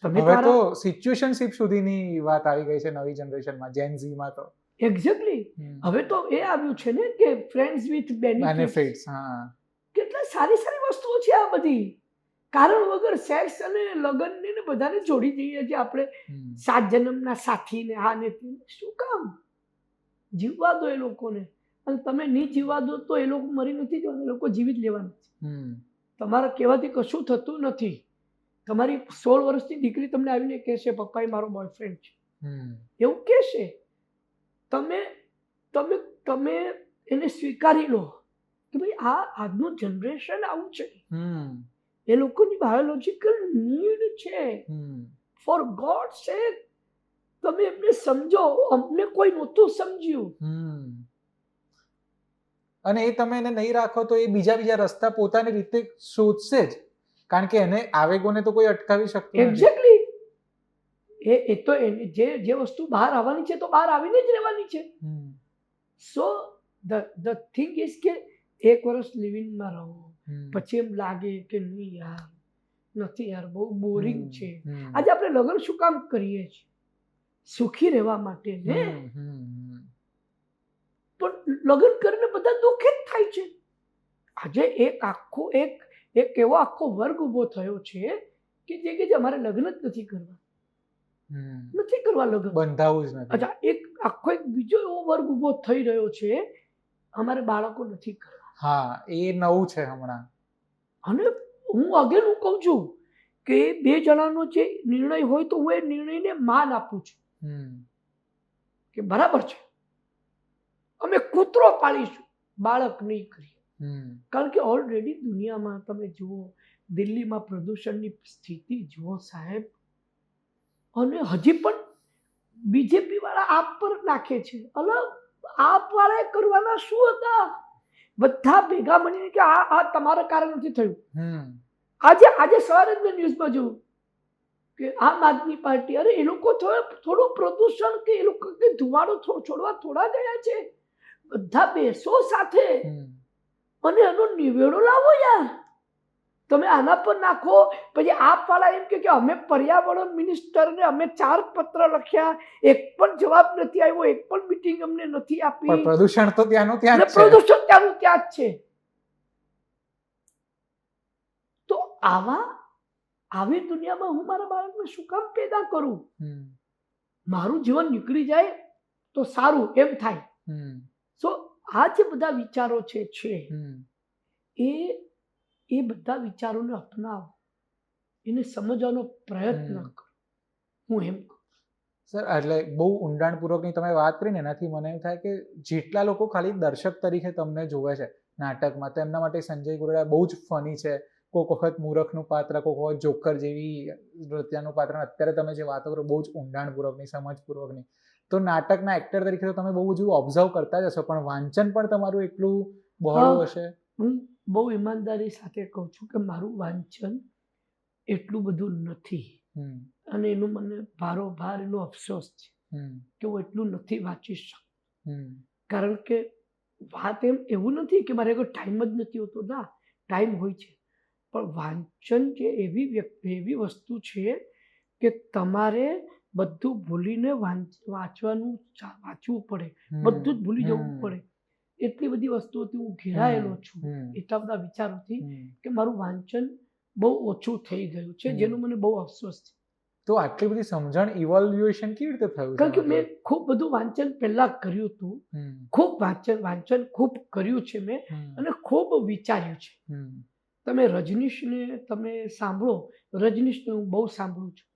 હવે તો સિચ્યુએશનશિપ સુધીની વાત આવી ગઈ છે નવી જનરેશનમાં, જેન ઝીમાં તો. એક્ઝેક્ટલી. હવે તો એ આવ્યું છે ને કે ફ્રેન્ડ્સ વિથ બેનિફિટ્સ. કેટલા સારી વસ્તુઓ છે આ બધી. કારણ વગર સેક્સ અને લગ્નને ને બધાને જોડી દઈએ છીએ આપણે. 7 જન્મના સાથીને આ ને શું કામ? જીવવા દો એ લોકોને. અને તમે નહીં જીવવા દો તો એ લોકો મરી નથી જવાના, એ લોકો જીવી જ લેવાના છે. તમારા કહેવાથી કશું થતું નથી. તમારી 16 વર્ષની દીકરી તમને આવીને કહેશે પપ્પા એ મારો બોયફ્રેન્ડ છે, એવું કહેશે. તમે એને સ્વીકારી લો કે ભાઈ આ આજનું જનરેશન આવું છે. એ લોકોની બાયોલોજિકલ નીડ છે. ફોર ગોડ સેક તમે એમને સમજો. અમને કોઈ નહોતું સમજ્યું. અને એ તમે એને નહીં રાખો તો એ બીજા રસ્તા પોતાની રીતે શોધશે જ. કારણ કે એને આવેગોને તો કોઈ અટકાવી શકતું નથી. એક્ઝેક્ટલી. એ તો જે વસ્તુ બહાર આવવાની છે તો બહાર આવીને જ રહેવાની છે. સો ધ થિંગ ઇઝ કે 1 વર્ષ લિવિંગમાં રહો, પછી એમ લાગે કે નહીં યાર નથી યાર બહુ બોરિંગ છે. આજે આપણે લગ્ન શું કામ કરીએ છીએ? સુખી રહેવા માટે ને. પણ લગ્ન કરીને બધા દુઃખી જ થાય છે. આજે એક એવો આખો વર્ગ ઉભો થયો છે કે જે કે અમારે લગ્ન જ નથી કરવા લગ્ન, બંધાવું જ નથી. અચ્છા, એક બીજો એવો વર્ગ ઉભો થઈ રહ્યો છે, અમારે બાળકો નથી કરવા. હા, એ નવું છે હમણાં. અને હું કહું છું કે 2 જણાનો જે નિર્ણય હોય તો હું એ નિર્ણયને માન આપું છું કે બરાબર છે, અમે કૂતરો પાળીશું, બાળક નહીં કરીએ. કારણ કે ઓલરેડી દુનિયામાં તમે જુઓ, દિલ્હીમાં પ્રદૂષણની સ્થિતિ જુઓ સાહેબ. અને હજી પણ બીજેપી વાળા આપ પર નાખે છે. આપ વાળા કરવાના શું હતા? બધા ભેગા મળીને કે આ તમારા કારણે નથી થયું. આજે સવારે જ મેં ન્યૂઝમાં જોયું કે આમ આદમી પાર્ટી, અરે એ લોકો થોડું પ્રદૂષણ કે એ લોકો ધુમાડો છોડવા થોડા ગયા છે. બધા બેસો સાથે અને એનો નિવેડો લાવો યાર. તમે આના પર નાખો, પછી આપ વાળા એમ કે અમે પર્યાવરણ મિનિસ્ટરને અમે 4 પત્ર લખ્યા, એક પણ જવાબ નથી આવ્યો, એક પણ મીટિંગ અમને નથી આપી. પ્રદૂષણ તો ત્યાંનું ત્યાં જ છે. પ્રદૂષણ ત્યાંનું ત્યાં જ છે. તો આવી દુનિયામાં હું મારા બાળકને શું કામ પેદા કરું? મારું જીવન નીકળી જાય તો સારું એમ થાય. સો આ જે બધા વિચારો છે એ બધા વિચારોને અપનાવો, એને સમજવાનો પ્રયત્ન કરો. હું એમ કહું. સર એટલે બહુ ઊંડાણપૂર્વકની તમે વાત કરીને એનાથી મને એમ થાય કે જેટલા લોકો ખાલી દર્શક તરીકે તમને જોવે છે નાટકમાં, તો એમના માટે સંજય ગુરડા બહુ જ ફની છે. કોઈક વખત મૂરખનું પાત્ર, કોઈક વખત જોકર જેવી નૃત્યનું પાત્ર, અત્યારે તમે જે વાતો કરો બહુ જ ઊંડાણપૂર્વકની, સમજપૂર્વકની. તો નાટકના એક્ટર તરીકે તો તમે બહુ બધું ઓબ્ઝર્વ કરતા જ હશો, પણ વાંચન પણ તમારું એટલું બહોળું હશે. હું બહુ ઈમાનદારી સાથે કહું છું કે મારું વાંચન એટલું બધું નથી, અને એનું મને ભારોભાર એનો અફસોસ છે કે હું એટલું નથી વાંચી શકતો. કારણ કે વાત એવું નથી કે મારે કોઈ ટાઈમ જ નથી હોતો, ના, ટાઈમ હોય છે, પણ વાંચન જે એવી વસ્તુ છે કે તમારે બધું ભૂલીને વાંચવું પડે, બધું જ ભૂલી જવું પડે. એટલી બધી વસ્તુઓથી હું ઘેરાયેલો છું, એટલા બધા વિચારોથી, કે મારું વાંચન બહુ ઓછું થઈ ગયું છે, જેનો મને બહુ અફસોસ છે. તો આટલી બધી સમજણ ઇવોલ્યુએશન કેવી રીતે થયું? કારણ કે મેં ખૂબ બધું વાંચન પહેલા કર્યું હતું, ખૂબ વાંચન ખૂબ કર્યું છે મેં, અને ખૂબ વિચાર્યું છે. તમે રજનીશને તમે સાંભળો, રજનીશને હું બહુ સાંભળું છું,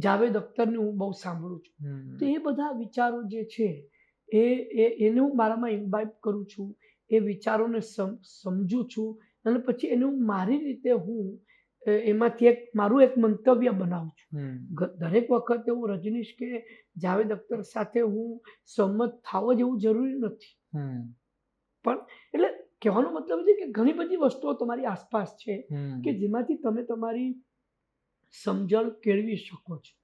જાવેદ અખ્તરને હું બહુ સાંભળું છું. તો એ બધા વિચારો જે છે એને હું મારામાં ઇમ્બાઇબ કરું છું, એ વિચારોને સમજું છું, અને પછી એને હું મારી રીતે એમાંથી મારું એક મંતવ્ય બનાવું છું. દરેક વખતે હું રજનીશ કે જાવેદ અખ્તર સાથે હું સંમત થાવ જ એવું જરૂરી નથી, પણ એટલે કહેવાનો મતલબ છે કે ઘણી બધી વસ્તુઓ તમારી આસપાસ છે કે જેમાંથી તમે તમારી સમજણ કેળવી શકો છો.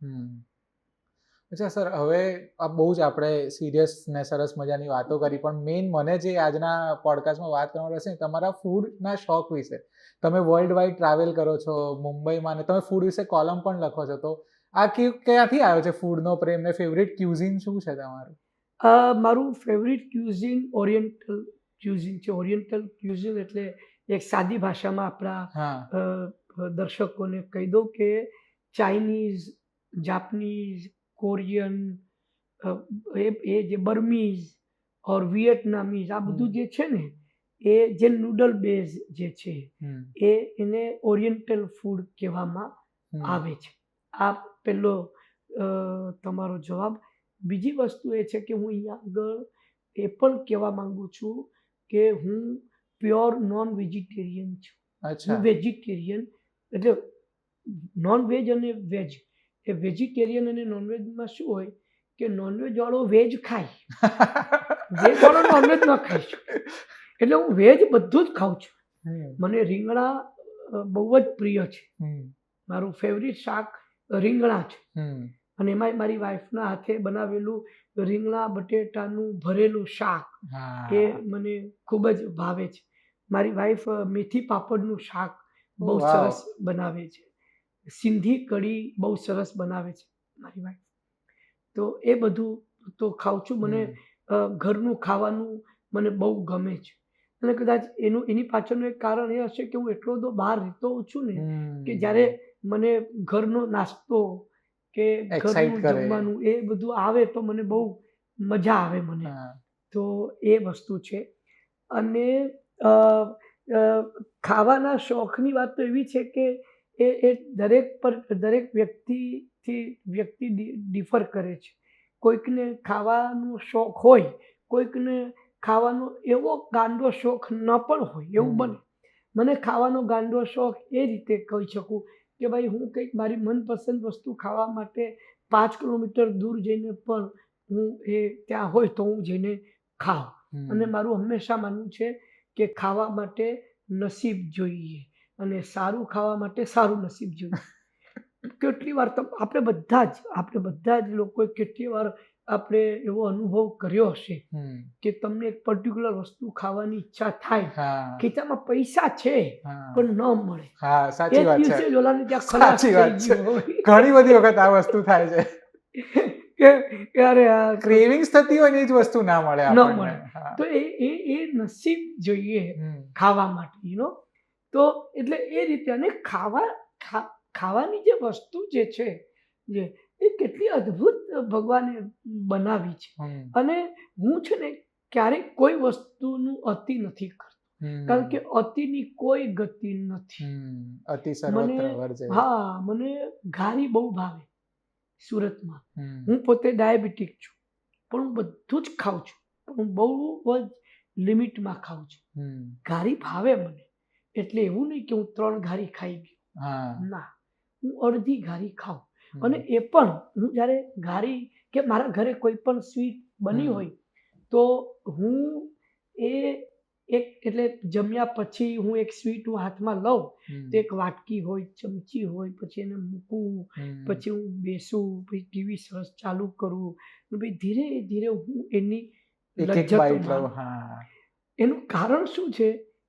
અચ્છા સર, હવે આ બહુ જ આપણે સિરિયસ ને સરસ મજાની વાતો કરી, પણ મેઇન મને જે આજના પોડકાસ્ટમાં વાત કરવાનું રહેશે તમારા ફૂડના શોખ વિશે. તમે વર્લ્ડ વાઇડ ટ્રાવેલ કરો છો મુંબઈમાં, ને તમે ફૂડ વિશે કોલમ પણ લખો છો, તો આ ક્યાંથી આવ્યો છે ફૂડનો પ્રેમ, ને ફેવરિટ ક્યુઝિન શું છે તમારું? મારું ફેવરિટ ક્યુઝિન ઓરિએન્ટલ ક્યુઝિન છે. ઓરિએન્ટલ ક્યુઝિન એટલે એક સાદી ભાષામાં આપણા દર્શકોને કહી દઉં કે ચાઇનીઝ, જાપનીઝ, કોરિયન, એ જે બર્મીઝ ઓર વિયેટનામીઝ, આ બધું જે છે ને, એ જે નૂડલ બેઝ જે છે એને ઓરિએન્ટલ ફૂડ કહેવામાં આવે છે. આ પહેલો તમારો જવાબ. બીજી વસ્તુ એ છે કે હું અહીંયા આગળ એ પણ કહેવા માંગુ છું કે હું પ્યોર નોન વેજીટેરિયન છું. હું વેજીટેરિયન એટલે નોન-વેજ અને વેજ. એ વેજીટેરિયન અને નોનવેજમાં શું હોય કે નોનવેજ વાળો વેજ ખાય, વેજ વાળો નોનવેજ ન ખાઈ શકે. એટલે હું વેજ બધું જ ખાઉં છું. મને રીંગણા બહુ જ પ્રિય છે. મારું ફેવરિટ શાક રીંગણા છે, અને એમાંય મારી વાઈફના હાથે બનાવેલું રીંગણા બટેટાનું ભરેલું શાક એ મને ખૂબ જ ભાવે છે. મારી વાઈફ મેથી પાપડનું શાક બહુ સરસ બનાવે છે. સિંધી કઢી બહુ સરસ બનાવે છે મારી વાઈફ. તો એ બધું તો ખાઉં છું. મને ઘરનું ખાવાનું મને બહુ ગમે છે, અને કદાચ એની પાછળનું એક કારણ એ હશે કે હું એટલો બધો બહાર રહેતો હોઉં છું ને, કે જ્યારે મને ઘરનો નાસ્તો કે ઘરનું જમવાનું એ બધું આવે તો મને બહુ મજા આવે મને. તો એ વસ્તુ છે. અને ખાવાના શોખની વાત તો એવી છે કે એ દરેક વ્યક્તિથી વ્યક્તિ ડિફર કરે છે. કોઈકને ખાવાનો શોખ હોય, કોઈકને ખાવાનો એવો ગાંડો શોખ ન પણ હોય, એવું બને. મને ખાવાનો ગાંડો શોખ એ રીતે કહી શકું કે ભાઈ હું કંઈક મારી મનપસંદ વસ્તુ ખાવા માટે 5 કિલોમીટર દૂર જઈને પણ હું ત્યાં હોય તો હું જઈને ખાઉં. અને મારું હંમેશા માનવું છે કે ખાવા માટે નસીબ જોઈએ, અને સારું ખાવા માટે સારું નસીબ જોઈએ. કેટલી વાર આપણે બધા જ લોકોએ કેટલી વાર આપણે એવો અનુભવ કર્યો હશે કે તમને એક પર્ટિક્યુલર વસ્તુ ખાવાની ઈચ્છા થાય, ખીચામાં પૈસા છે પણ ન મળે. સાચી વાત છે. ઘણી બધી વખત આ વસ્તુ થાય છે કે અરે ક્રેવિંગ્સ થતી હોય ને એ જ વસ્તુ ના મળે આપણને. તો એ નસીબ જોઈએ ખાવા માટે, તો એટલે એ રીતે. અને ખાવાની જે વસ્તુ જે છે એ કેટલી અદ્ભુત ભગવાને બનાવી છે. અને હું છે ને ક્યારેક કોઈ વસ્તુનું અતિ નથી કરતો, કારણ કે અતિની કોઈ ગતિ નથી. મને ઘારી બહુ ભાવે. સુરતમાં. હમ. હું પોતે ડાયાબિટીક છું, પણ હું બધું જ ખાઉં છું, પણ હું બહુ જ લિમિટમાં ખાઉં છું. હમ. ઘારી ભાવે મને, એટલે એવું નહીં કે હું 3 ઘારી ખાઈ ગયો, હા. ના, હું અડધી ઘારી ખાઉં. હમ. અને એ પણ હું જ્યારે ઘારી કે મારા ઘરે કોઈ પણ સ્વીટ બની હમ. હોય તો હું એ એટલે જમ્યા પછી હું એક સ્વીટ હું હાથમાં લઉં હમ. તો એક વાટકી હોય, ચમચી હોય, પછી એને મૂકું, હમ. પછી હું બેસું, પછી ટીવી સરસ ચાલુ કરું, અને પછી ધીરે ધીરે હું એની એક એક લજ્જત બાઈટ લઉં. માણું. હા. એનું કારણ શું છે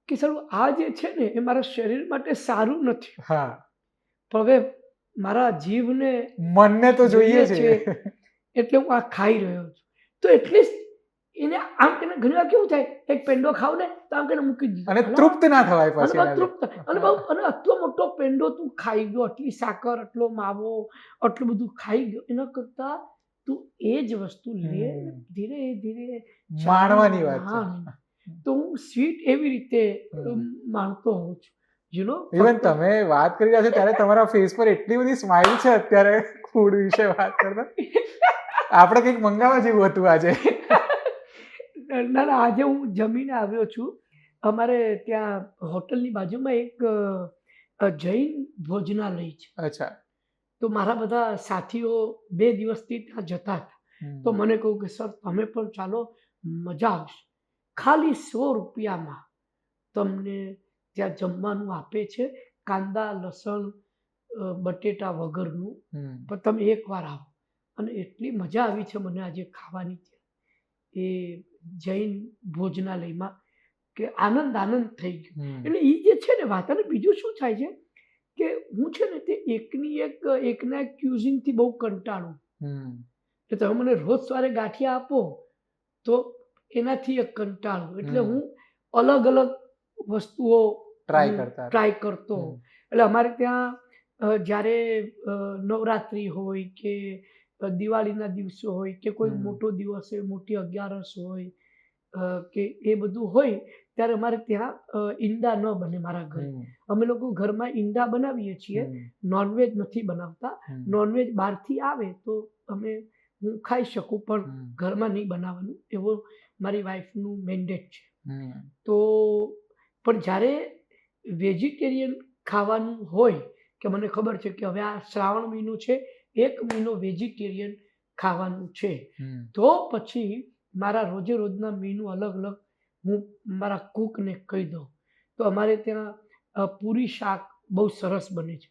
કે સારું આ જે છે ને એ મારા શરીર માટે સારું નથી, હા. પણ હવે મારા જીભને મનને તો જોઈએ છે. એટલે હું આ ખાઈ રહ્યો છું. તો એટલીસ્ટ એને આમ કરીને ઘણી વાર કેવું થાય, એક પેંડો ખાવ ને તો આમ કરીને મૂકી દીધો, અને તૃપ્ત ના થવાય અને પછી બહુ એનાથી. તૃપ્ત, અને બહુ, અને આટલો મોટો પેંડો તું ખાઈ ગયો, આટલી સાકર, આટલો માવો, આટલું બધું ખાઈ ગયો, એના કરતા તું એ જ વસ્તુ લે ને હમ. ધીરે ધીરે માણવાની વાત છે. માણ. તો હું સ્વીટ એવી રીતે માણતો હોઉં છું, ઇવન તમે વાત કરી રહ્યા છો ત્યારે તમારા ફેસ પર એટલી બધી સ્માઇલ છે અત્યારે ફૂડ વિશે વાત કરતા. આપણે કંઈક મંગાવવા જેવું હતું આજે. ના ના, આજે હું જમીને આવ્યો છું. અમારે ત્યાં હોટલની બાજુમાં એક જૈન ભોજનાલય છે. અચ્છા. તો મારા બધા સાથીઓ 2 દિવસથી ત્યાં જતા હતા. તો મને કહ્યું કે સર તમે પણ ચાલો, મજા આવશે. ખાલી 100 રૂપિયામાં તમને ત્યાં જમવાનું આપે છે, કાંદા લસણ બટેટા વગરનું. પણ તમે એકવાર આવો. અને એટલી મજા આવી છે મને આજે ખાવાની એ જૈન ભોજનાલયમાં કે આનંદ થઈ ગયો. એટલે એ જે છે ને વાત. અને બીજું શું થાય છે કે હું છે ને તે એકના એક ક્યુઝિનથી બહુ કંટાળું. એટલે તમે મને રોજ સવારે ગાંઠિયા આપો તો એનાથી એક કંટાળું. એટલે હું અલગ અલગ વસ્તુઓ ટ્રાય કરતો હોઉં. એટલે અમારે ત્યાં જ્યારે નવરાત્રિ હોય કે દિવાળીના દિવસો હોય કે કોઈ મોટો દિવસ હોય, મોટી 11 હોય કે એ બધું હોય, ત્યારે અમારે ત્યાં ઈંડા ન બને મારા ઘરે. અમે લોકો ઘરમાં ઈંડા બનાવીએ છીએ, નોનવેજ નથી બનાવતા. નોનવેજ બહારથી આવે તો હું ખાઈ શકું, પણ ઘરમાં નહીં બનાવવાનું, એવો મારી વાઈફનું મેન્ડેટ છે. તો પણ જ્યારે વેજીટેરિયન ખાવાનું હોય કે મને ખબર છે કે હવે આ શ્રાવણ મહિનો છે, 1 મહિનો વેજીટેરિયન ખાવાનું છે, તો પછી મારા રોજે રોજના મેનુ અલગ અલગ હું મારા કૂકને કહી દઉં. તો અમારે ત્યાં પૂરી શાક બહુ સરસ બને છે.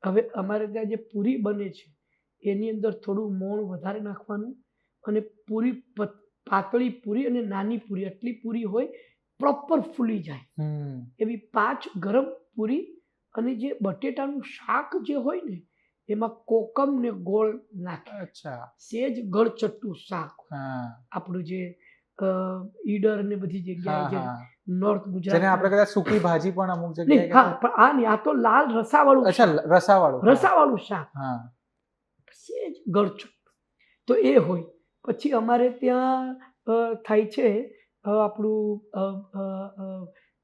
હવે અમારે ત્યાં જે પૂરી બને છે એની અંદર થોડું મોણ વધારે નાખવાનું, અને પૂરી પાતળી પૂરી અને નાની પૂરી, આટલી પૂરી હોય, પ્રોપર ફૂલી જાય એવી 5 ગરમ પૂરી. અને જે બટેટાનું શાક જે હોય ને એમાં કોકમ ને ગોળ નાખે. અચ્છા. સેજ ગળચટ્ટું શાક. આપણું જે ઈડર ને બધી જગ્યાએ જે નોર્થ ગુજરાત, જેને આપણે કદાચ સૂકી ભાજી પણ અમુક નહીં, જગ્યાએ. હા, પણ આ નહીં, આ તો લાલ રસાવાળું. અચ્છા, રસાવાળું શાક. સેજ ગળચટ્ટું. તો એ હોય. પછી અમારે ત્યાં થાય છે આપણું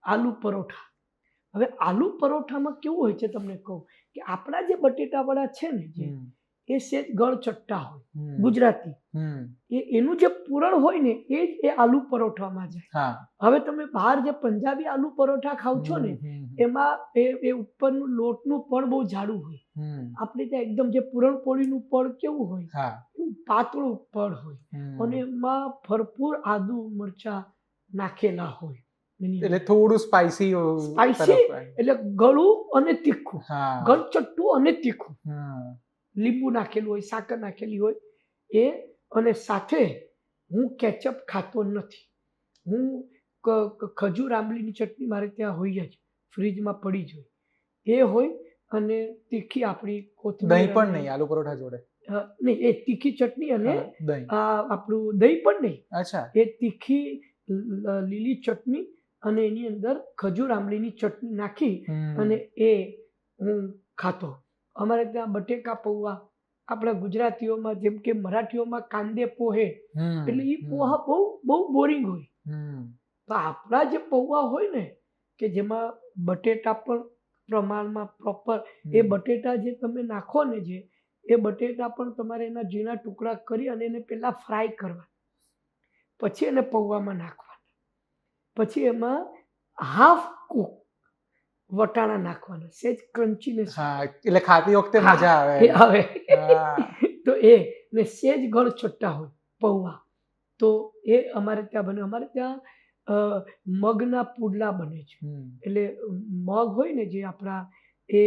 આલુ પરોઠા. હવે આલુ પરોઠામાં કેવું હોય છે તમને કહું કે આપણા જે બટેટાવાળા છે ને જે એ સેજ ગળચટ્ટા હોય, ગુજરાતી. એનું જે પૂરણ હોય ને એ જ એ આલુ પરોઠામાં જાય. હવે તમે બહાર જે પંજાબી આલુ પરોઠા ખાવ છો ને એમાં એ ઉપરનું લોટનું પડ બહુ જાડું હોય. આપણે ત્યાં એકદમ જે પૂરણપોળીનું પડ કેવું હોય, એવું પાતળું પડ હોય, અને એમાં ભરપૂર આદુ મરચા નાખેલા હોય. એટલે થોડું સ્પાઈસી એટલે ગળું અને તીખું, ગળચટ્ટું અને તીખું, લીંબુ નાખેલું હોય, સાકર નાખેલી હોય એ. અને સાથે હું કેચઅપ ખાતો નથી. હું ખજૂર આંબલીની ચટણી મારે ત્યાં હોય જ, ફ્રીજમાં પડી જ હોય, એ હોય. અને તીખી આપણી કોથમીર. દહીં પણ નહીં આલુ પરોઠા જોડે? નહીં, એ તીખી ચટણી અને આપણું દહીં પણ નહીં. અચ્છા. એ તીખી લીલી ચટણી અને એની અંદર ખજૂર આંબલીની ચટણી નાખી અને એ હું ખાતો. અમારે ત્યાં બટેકા પૌવા, આપણા ગુજરાતીઓમાં જેમ કે મરાઠીઓમાં કાંદે પોહે, એટલે એ પોહા બહુ બહુ બોરિંગ હોય. તો આપણા જે પૌવા હોય ને કે જેમાં બટેટા પણ પ્રમાણમાં પ્રોપર, એ બટેટા જે તમે નાખો ને જે એ બટેટા પણ તમારે એના ઝીણા ટુકડા કરી અને એને પહેલાં ફ્રાય કરવા, પછી એને પૌવામાં નાખવાના, પછી એમાં હાફ કુક વટાણા નાખવાના, સેજ ક્રન્ચીનેસ હા એટલે ખાતી વખતે મજા આવે. આવે. હા. તો એ ને સેજ ગળ છટ્ટા હોય પૌવા, તો એ અમારે ત્યાં બને. અમારે ત્યાં મગના પુડલા બને છે. એટલે મગ હોય ને જે આપણા એ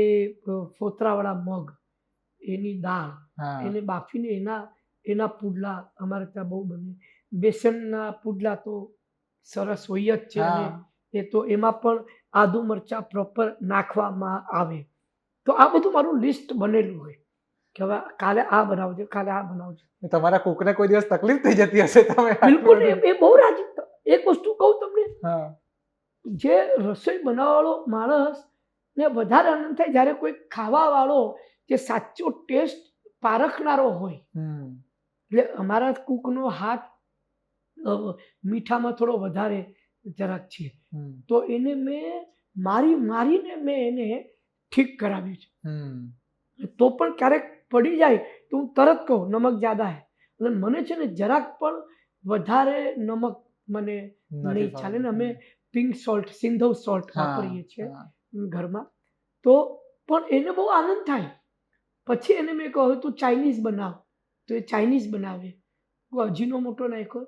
ફોતરાવાળા મગ, એની દાળ હા. એને બાફીને એના પુડલા અમારે ત્યાં બહુ બને. બેસનના પુડલા તો સરસ હોય જ છે. અને હા. એ તો એમાં પણ આદુ મરચાં પ્રોપર નાખવામાં આવે. તો આ બધું મારું લિસ્ટ બનેલું હોય કે હવે કાલે આ બનાવજો, કાલે આ બનાવજો. તમારા કુકને કોઈ દિવસ તકલીફ થઈ જતી હશે તમે બિલકુલ એ બહુ રાજી. એક વસ્તુ કહું તમને, હા. જે રસોઈ બનાવવાળો માણસ ને વધારે આનંદ થાય જ્યારે કોઈ ખાવાવાળો જે સાચો ટેસ્ટ પારખનારો હોય. એટલે અમારા કૂકનો હાથ મીઠામાં થોડો વધારે જરાક છે, તો એને મેં મારીને મેં એને ઠીક કરાવ્યું છે. તો પણ ક્યારેક પડી જાય તો હું તરત કહું નમક જ્યાદા હે. અને મને છે ને જરાક પણ વધારે નમક મને નહીં ચાલે ને અમે પિંક સોલ્ટ, સિંધવ સોલ્ટ વાપરીએ છીએ ઘરમાં. તો પણ એને બહુ આનંદ થાય. પછી એને મેં કહ્યું તું ચાઇનીઝ બનાવ, તો એ ચાઇનીઝ બનાવે. અજીનો મોટો નાખ્યો,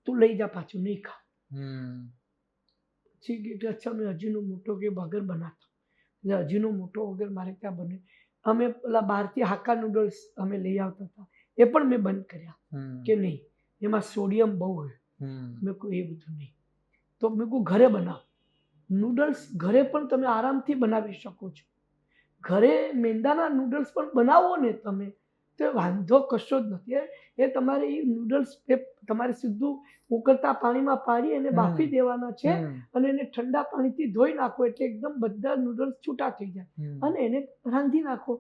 તું લઈ જા પાછું, નહીં ખા. પછી કે અચ્છા મેં અજીનો મોટો કે વગર બનાવતો, એટલે અજીનો મોટો વગર મારે ત્યાં બને. અમે પેલા બહારથી હાક્કા નૂડલ્સ અમે લઈ આવતા હતા, એ પણ મેં બંધ કર્યા કે નહીં, એમાં સોડિયમ બહુ હોય. મેં કહું એ બધું નહીં. તો મેં કહું ઘરે બનાવ. નૂડલ્સ ઘરે પણ તમે આરામથી બનાવી શકો છો. ઘરે મેંદાના નૂડલ્સ પણ બનાવો ને તમે, તો વાંધો કશો જ નથી. એ તમારે એ નૂડલ્સ તમારે સીધું ઉકળતા પાણીમાં પાડી એને બાફી દેવાના છે, અને એને ઠંડા પાણીથી ધોઈ નાખો એટલે એકદમ બધા નૂડલ્સ છૂટા થઈ જાય. અને એને રાંધી નાખો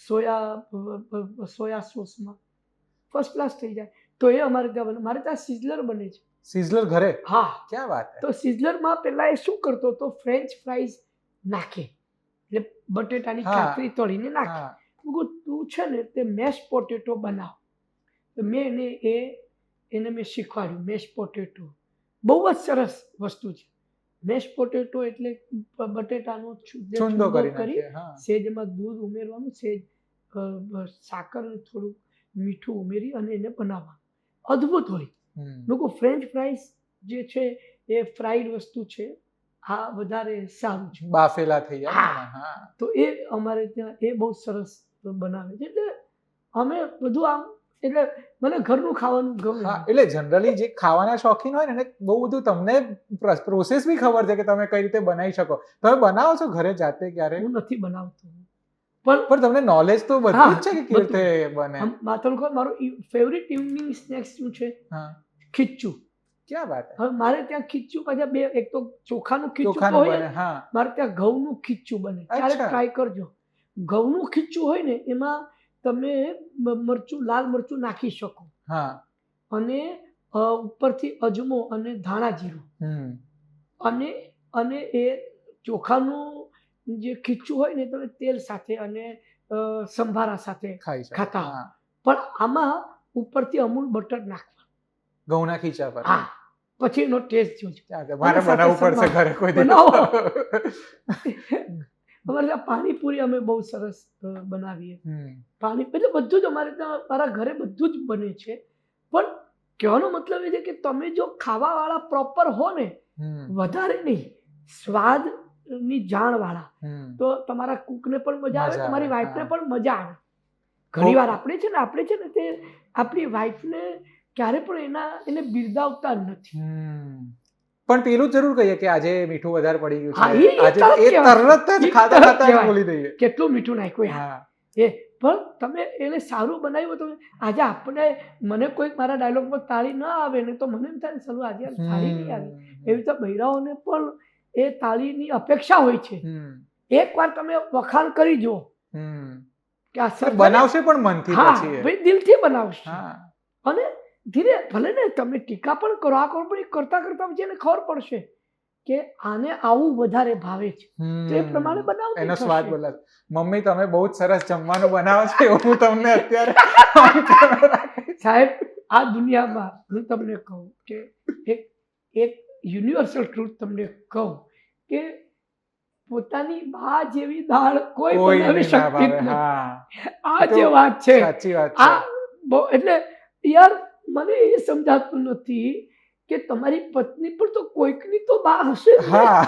સોયા સોસમાં, ફર્સ્ટ ક્લાસ થઈ જાય. તો એ અમારે ત્યાં બને. મારે ત્યાં સિઝલર બને છે. સિઝલર ઘરે? હા. ક્યાં વાત છે. તો સિઝલરમાં પહેલા એ શું કરતો હતો, ફ્રેન્ચ ફ્રાઈઝ નાખે, એટલે બટેટાની કાતરી તળીને નાખે. તું છે ને તે મેશ પોટેટો બનાવ. તો મેં એને મેં શીખવાડ્યું. મેશ પોટેટો બહુ જ સરસ વસ્તુ છે. મેશ પોટેટો એટલે બટેટાનો છૂંદો કરી સેજ એમાં દૂધ ઉમેરવાનું, સેજ સાકર અને થોડું મીઠું ઉમેરી અને એને બનાવવાનું. અદ્ભુત હોય. લોકો ફ્રેન્ચ ફ્રાઈઝ જે છે એ ફ્રાઈડ વસ્તુ છે, આ વધારે સારું છે, બાફેલા થઈ જાય. તો એ અમારે ત્યાં એ બહુ સરસ બનાવે છે. એટલે અમે બધું આમ, એટલે મને ઘરનું ખાવાનું ગમે. એટલે જનરલી જે ખાવાના શોખીન હોય ને બહુ બધું તમને પ્રોસેસ બી ખબર છે કે તમે કઈ રીતે બનાવી શકો. તમે બનાવો છો ઘરે જાતે ક્યારે? હું નથી બનાવતો, પણ તમને નોલેજ તો બધું જ છે કે કેવી રીતે બને. મારું ફેવરિટ ઇવનિંગ સ્નેક્સ શું છે? ખીચું. ક્યાં વાત. હવે મારે ત્યાં ખીચું પાછા બે, એક તો ચોખાનું ખીચું હોય, મારે ત્યાં ઘઉંનું ખીચું બને. ક્યારેક ટ્રાય કરજો. ઘઉંનું ખીચું હોય ને એમાં તમે મરચું, લાલ મરચું નાખી શકો, અને ઉપરથી અજમો અને ધાણા જીરું, અને એ ચોખાનું જે ખીચું હોય ને તમે તેલ સાથે અને સંભારા સાથે ખાતા. પણ આમાં ઉપરથી અમૂલ બટર નાખવાનું ઘઉંના ખીચા પર. હા, પછી એનો ટેસ્ટ જોજો. મારે બનાવવું પડશે ઘરે કોઈ દિવસ. અમારે ત્યાં પાણીપુરી અમે બહુ સરસ બનાવીએ. પાણી એટલે બધું જ અમારે ત્યાં, મારા ઘરે બધું જ બને છે. પણ કહેવાનો મતલબ એ છે કે તમે જો ખાવાવાળા પ્રોપર હો ને, વધારે નહીં, સ્વાદની જાણવાળા, તો તમારા કુકને પણ મજા આવે, તમારી વાઈફને પણ મજા આવે. ઘણીવાર આપણે છે ને તે આપણી વાઈફને ક્યારે પણ એને બિરદાવતા નથી. પણ પેલું જરૂર કહીએ કે આજે મીઠું વધારે પડી ગયું છે, આજે એ તરત જ ખાતા બોલી દઈએ કેટલું મીઠું નાખ્યું. પણ તમે એને સારું બનાવ્યું. તમે આજે મને કોઈ મારા ડાયલોગમાં તાળી ના આવે ને તો મને એમ થાય સલું આજે તાળી નહીં આવી. એવી રીતે બૈરાઓને પણ એ તાળીની અપેક્ષા હોય છે. એકવાર તમે વખાણ કરી જુઓ કે આ સર બનાવશે પણ મનથી, ભાઈ દિલથી બનાવશે. અને ધીરે ભલે ને તમે ટીકા પણ કરો, આ કરો, પણ કરતા કરતા પછી એને ખબર પડશે કે આને આવું વધારે ભાવે છે તો એ પ્રમાણે બનાવતી એનો થશે. સ્વાદ બદલાશે. મમ્મી તમે બહુ જ સરસ જમવાનું બનાવો છો એવું હું તમને અત્યારે સાહેબ આ દુનિયામાં હું તમને કહું કે એક યુનિવર્સલ ટ્રુથ તમને કહું કે પોતાની બા જેવી દાળ કોઈ બનાવી કોઈ ના શકતી જ ભાવે. નથી. હા આ તો જે વાત છે સાચી વાત છે. આ બહુ એટલે યાર મને એ સમજાતું નથી કે તમારી પત્ની પણ તો કોઈકની તો બા હશે જ ને. હા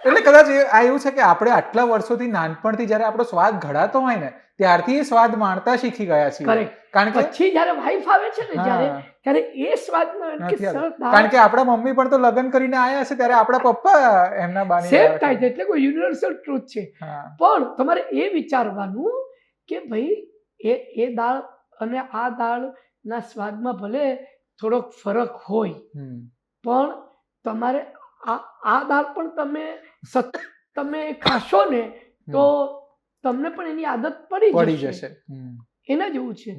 એટલે કદાચ આ એવું છે કે આપણે આટલા વર્ષોથી નાનપણથી જ્યારે આપણો સ્વાદ ઘડાતો હોય ને ત્યારથી એ સ્વાદ માણતા શીખી ગયા છીએ. Correct. કારણ કે પછી જયારે વાઈફ આવે છે ને હા. ત્યારે એ સ્વાદનો એમ કે નથી આવતું. સર દાળ કારણ કે આપણા મમ્મી પણ તો લગ્ન કરીને આયા છે ત્યારે આપણા પપ્પા એમના બાની સેમ દાળ થાય છે એટલે કોઈ યુનિવર્સલ ટ્રુથ છે. હા. પણ તમારે એ વિચારવાનું કે ભાઈ એ દાળ અને આ દાળના સ્વાદમાં ભલે થોડોક ફરક હોય હમ. પણ તમારે આ દાળ પણ તમે સતત તમે ખાશો ને તો તમને પણ એની આદત પડી પડી જશે. જશે. હમ. એના જેવું છે.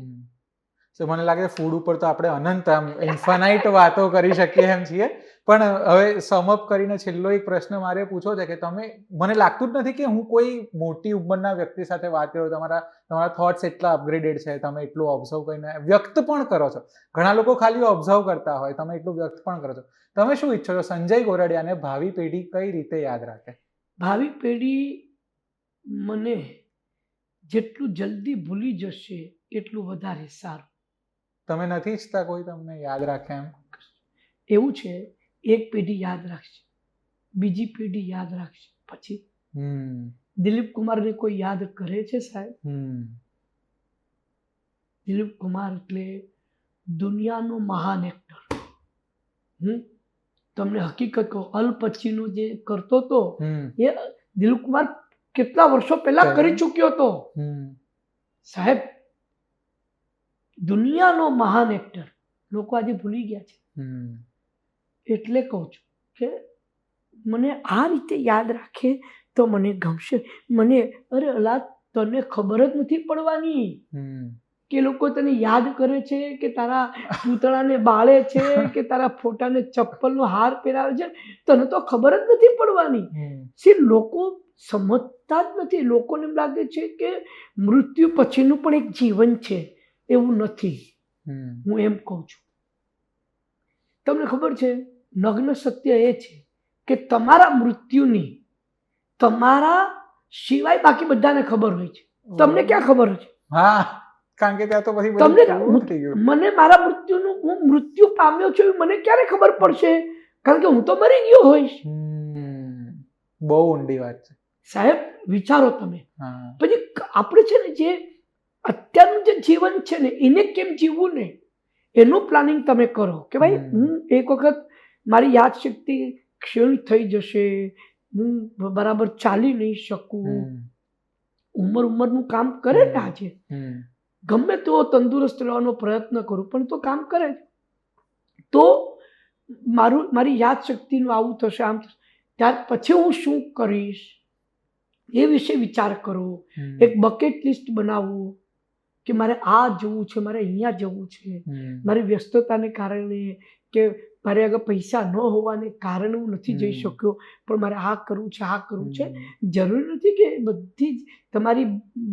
તો મને લાગે ફૂડ ઉપર તો આપણે અનંત આમ ઇન્ફાનાઇટ વાતો કરી શકીએ એમ છીએ. પણ હવે સમઅપ કરીને છેલ્લો એક પ્રશ્ન મારે પૂછવો છે કે તમે મને લાગતું જ નથી કે હું કોઈ મોટી ઉંમરના વ્યક્તિ સાથે વાત કરું. તમારા થોટ્સ એટલા અપગ્રેડેડ છે. તમે એટલું ઓબ્ઝર્વ કરીને વ્યક્ત પણ કરો છો. ઘણા લોકો ખાલી ઓબ્ઝર્વ કરતા હોય, તમે એટલું વ્યક્ત પણ કરો છો. તમે શું ઈચ્છો છો સંજય ગોરડિયાને ભાવિ પેઢી કઈ રીતે યાદ રાખે? ભાવિ પેઢી મને જેટલું જલ્દી ભૂલી જશે એટલું વધારે સારું. તમે નથી ઈચ્છતા કોઈ તમને યાદ રાખે એમ? એવું છે, એક પેઢી યાદ રાખશે, બીજી પેઢી યાદ રાખશે, પછી દિલીપ કુમારને કોઈ યાદ કરે છે સાહેબ? દિલીપ કુમાર એટલે દુનિયાનો મહાન એક્ટર. તમને હકીકત કહું, અલ પચીનો જે કરતો હતો એ દિલીપ કુમાર કેટલા વર્ષો પહેલા કરી ચૂક્યો હતો સાહેબ. દુનિયાનો મહાન એક્ટર લોકો આજે ભૂલી ગયા છે. એટલે કહું છું કે મને આ રીતે યાદ રાખે તો મને ગમશે. મને અરે અલા તને ખબર જ નથી પડવાની કે લોકો તને યાદ કરે છે કે તારા પૂતળાને બાળે છે કે તારા ફોટાને ચપ્પલનો હાર પહેરાવે છે. તને તો ખબર જ નથી પડવાની. લોકો સમજતા જ નથી. લોકોને એમ લાગે છે કે મૃત્યુ પછીનું પણ એક જીવન છે. એવું નથી. હું એમ કહું છું. તમને ખબર છે, નગ્ન સત્ય એ છે કે તમારા મૃત્યુની તમારા સિવાય બાકી બધાને ખબર હોય છે. તમને ક્યાં ખબર છે? હા, કારણ કે ત્યાં તો પછી તમને થઈ ગયું. મને મારા મૃત્યુનું હું મૃત્યુ પામ્યો છું મને ક્યારે ખબર પડશે? કારણ કે હું તો મરી ગયો હોઈશ. બહુ ઊંડી વાત છે સાહેબ. વિચારો તમે. પછી આપણે છે ને જે અત્યારનું જે જીવન છે ને એને કેમ જીવવું ને એનું પ્લાનિંગ તમે કરો કે ભાઈ હું એક વખત મારી યાદશક્તિ ક્ષીણ થઈ જશે, હું બરાબર ચાલી નહીં શકું, ઉંમરનું કામ કરે ને આજે ગમે તેવો તંદુરસ્ત રહેવાનો પ્રયત્ન કરું પણ તો કામ કરે તો મારી યાદશક્તિનું આવું થશે, આમ થશે. ત્યાર પછી હું શું કરીશ એ વિશે વિચાર કરો. એક બકેટ લિસ્ટ બનાવવું કે મારે આ જવું છે, મારે અહીંયા જવું છે. મારી વ્યસ્તતાને કારણે કે મારે આગળ પૈસા ન હોવાને કારણે હું નથી જઈ શક્યો, પણ મારે આ કરવું છે, આ કરવું છે. જરૂરી નથી કે બધી જ તમારી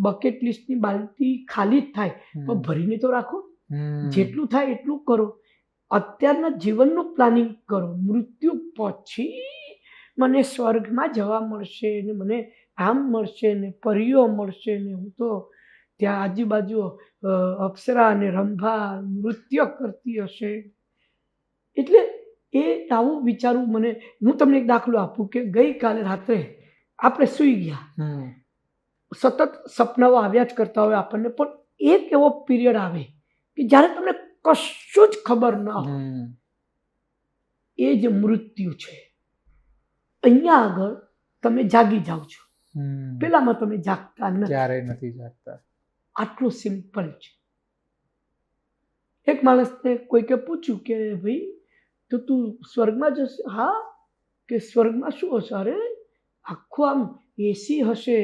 બકેટ લિસ્ટની બાલટી ખાલી જ થાય, પણ ભરીને તો રાખો. જેટલું થાય એટલું કરો. અત્યારના જીવનનું પ્લાનિંગ કરો. મૃત્યુ પછી મને સ્વર્ગમાં જવા મળશે ને મને આમ મળશે ને પરીઓ મળશે ને હું તો ત્યાં આજુબાજુ અપ્સરા અને રંભા નૃત્ય કરતી હશે. એટલે એ આવું વિચારવું મને. હું તમને એક દાખલો આપું કે ગઈકાલે રાત્રે આપણે સૂઈ ગયા, સતત સપનાઓ આવ્યા જ કરતા હોય આપણને, પણ એક એવો પીરિયડ આવે કે જ્યારે તમને કશું જ ખબર ન હોય. એ જ મૃત્યુ છે. અહીંયા આગળ તમે જાગી જાઓ છો, પેલામાં તમે જાગતા નથી. આટલું સિમ્પલ છે. એક માણસને કોઈકે પૂછ્યું કે ભાઈ તો તું સ્વર્ગમાં જશે? હા. કે સ્વર્ગમાં શું હશે? અરે આખું આમ એસી હશે,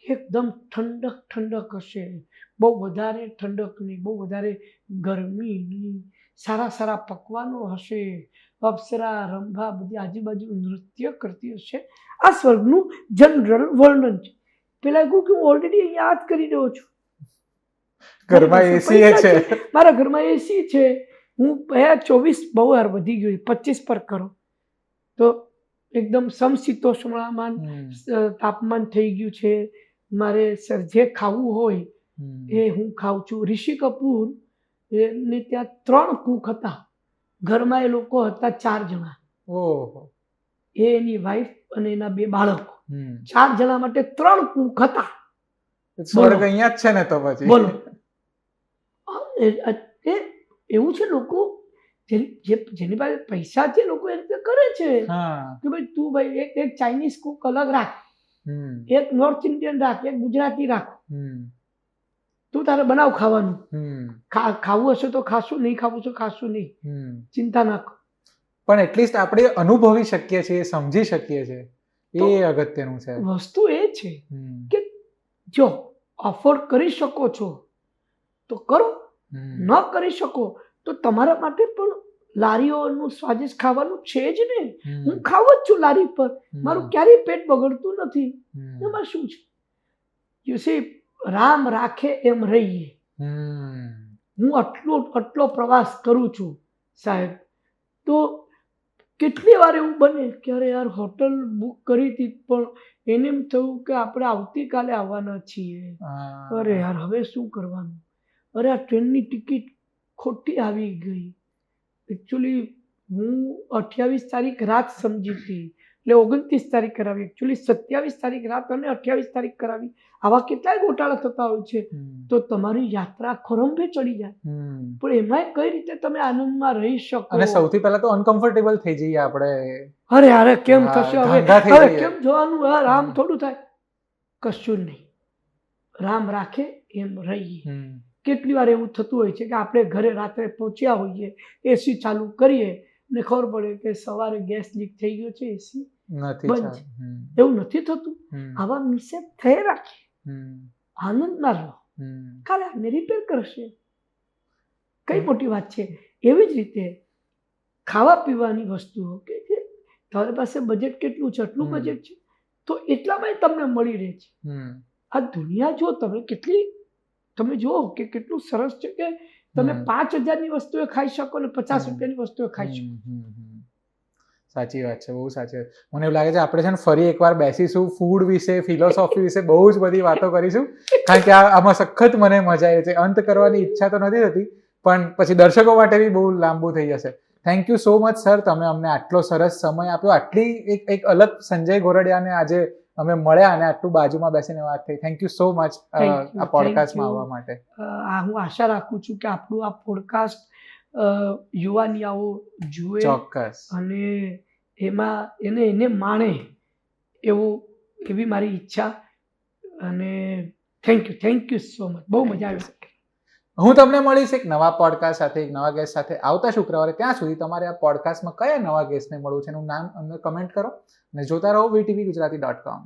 એકદમ ઠંડક હશે, બહુ વધારે ઠંડક નહીં, બહુ વધારે ગરમી નહીં, સારા સારા પકવાનો હશે, અપ્સરા રંભા બધી આજુબાજુ નૃત્ય કરતી હશે. આ સ્વર્ગનું જનરલ વર્ણન છે. પેલા કહું કે હું ઓલરેડી યાદ કરી રહ્યો છું. ઘરમાં એસી છે, મારા ઘરમાં એસી છે. હું 24 બહુ વાર વધી ગયું, 25 પર કરો તો એકદમ સમશીતોષ્ણમાન તાપમાન થઈ ગયું છે. મારે જે ખાવું હોય એ હું ખાઉં છું. ઋષિ કપૂર ને ત્યાં 3 કુક હતા. ઘરમાં એ લોકો હતા 4 જણા. ઓહો. એની વાઈફ અને એના 2 બાળકો. 4 જણા માટે 3 કુક હતા. સ્વર્ગ અહીંયા જ છે ને તો પછી. બોલો. એવું છે લોકો જેની પાસે પૈસા છે લોકો એ રીતે કરે છે કે ભાઈ તું ભાઈ એક ચાઇનીઝ કુક અલગ રાખ, એક નોર્થ ઇન્ડિયન રાખ, એક ગુજરાતી રાખ, તું તારે બનાવ ખાવાનું. ખાવું હશે તો ખાશું, નહીં ખાવું તો ખાશું નહીં, ચિંતા ના કર. પણ એટલીસ્ટ આપણે અનુભવી શકીએ છીએ, સમજી શકીએ છીએ, એ અગત્યનું છે. વસ્તુ એ છે કે જો અફોર્ડ કરી શકો છો તો કરો, ન કરી શકો તો તમારા માટે પણ લારીઓનું સ્વાદિષ્ટ ખાવાનું છે જ ને. હું ખાવ જ છું લારી પર, મારું ક્યારેય પેટ બગડતું નથી. એમાં શું છે? યુ સી, રામ રાખે એમ રહીએ. હું આટલો પ્રવાસ કરું છું સાહેબ, તો કેટલી વાર એવું બને કે અરે યાર હોટલ બુક કરી હતી પણ એને એમ થયું કે આપણે આવતીકાલે આવવાના છીએ. અરે યાર હવે શું કરવાનું? અરે આ ટ્રેનની ટિકિટ ખોટી આવી ગઈ. એકચ્યુઅલી હું 28 તારીખ રાત સમજી હતી એટલે 29 તારીખ કરાવી. એકચ્યુઅલી 27 તારીખ રાત અને 28 તારીખ કરાવી. આવા કેટલાય ગોટાળા થતા હોય છે. તો તમારી યાત્રા ખોરંભે ચડી જાય. પણ એમાંય કઈ રીતે તમે આનંદમાં રહી શકો? અને સૌથી પહેલા તો અનકમ્ફર્ટેબલ થઈ જઈએ આપણે. અરે કેમ થશે હવે કેમ જવાનું? રામ થોડું થાય, કશું નહીં. રામ રાખે એમ રહીએ. કેટલી વાર એવું થતું હોય છે કે આપણે ઘરે રાત્રે પહોંચ્યા હોઈએ, એસી ચાલુ કરીએ ને ખબર પડે કે સવારે ગેસ લીક થઈ ગયો છે, એસી બંધ છે. એવું નથી થતું? આવા મિસેપ થઈ રાખીએ, આનંદમાં રહો, કાલે આને રિપેર કરશે, કઈ મોટી વાત છે. એવી જ રીતે ખાવા પીવાની વસ્તુઓ કે જે તમારી પાસે બજેટ કેટલું છે, આટલું બજેટ છે તો એટલામાં તમને મળી રહે છે. આ દુનિયા જો તમે જુઓ કે કેટલું સરસ છે કે તમે 5,000ની વસ્તુઓ ખાઈ શકો ને 50 રૂપિયાની વસ્તુઓ ખાઈ શકો. સાચી વાત છે, બહુ સાચી વાત. મને એવું લાગે છે આપણે છે ને ફરી એકવાર બેસીશું, ફૂડ વિશે, ફિલોસોફી વિશે બહુ જ બધી વાતો કરીશું, કારણ કે આમાં સખત મને મજા આવી છે. અંત કરવાની ઈચ્છા તો નથી થતી, પણ પછી દર્શકો માટે બી બહુ લાંબુ થઈ જશે. Thank you so much sir, તમે અમને આટલો સરસ સમય આપ્યો. આટલી એક અલગ સંજય ગોરડિયાને આજે અમે મળ્યા અને આટલું બાજુમાં બેસીને વાત થઈ. થેન્ક યુ સો મચ આ પોડકાસ્ટમાં આવવા માટે. હું આશા રાખું છું કે આપણું આ પોડકાસ્ટ યુવાનિયાઓ જુએ, ચોક્કસ, અને એમાં એને માણે એવી મારી ઈચ્છા. અને થેન્ક યુ સો મચ. બહુ મજા આવી. હું તમને મળીશ એક નવા પોડકાસ્ટ સાથે, એક નવા ગેસ્ટ સાથે આવતા શુક્રવારે. ત્યાં સુધી તમારે આ પોડકાસ્ટમાં કયા નવા ગેસ્ટને મળવું છે એનું નામ અમને કમેન્ટ કરો અને જોતા રહો VTV Gujarati.com.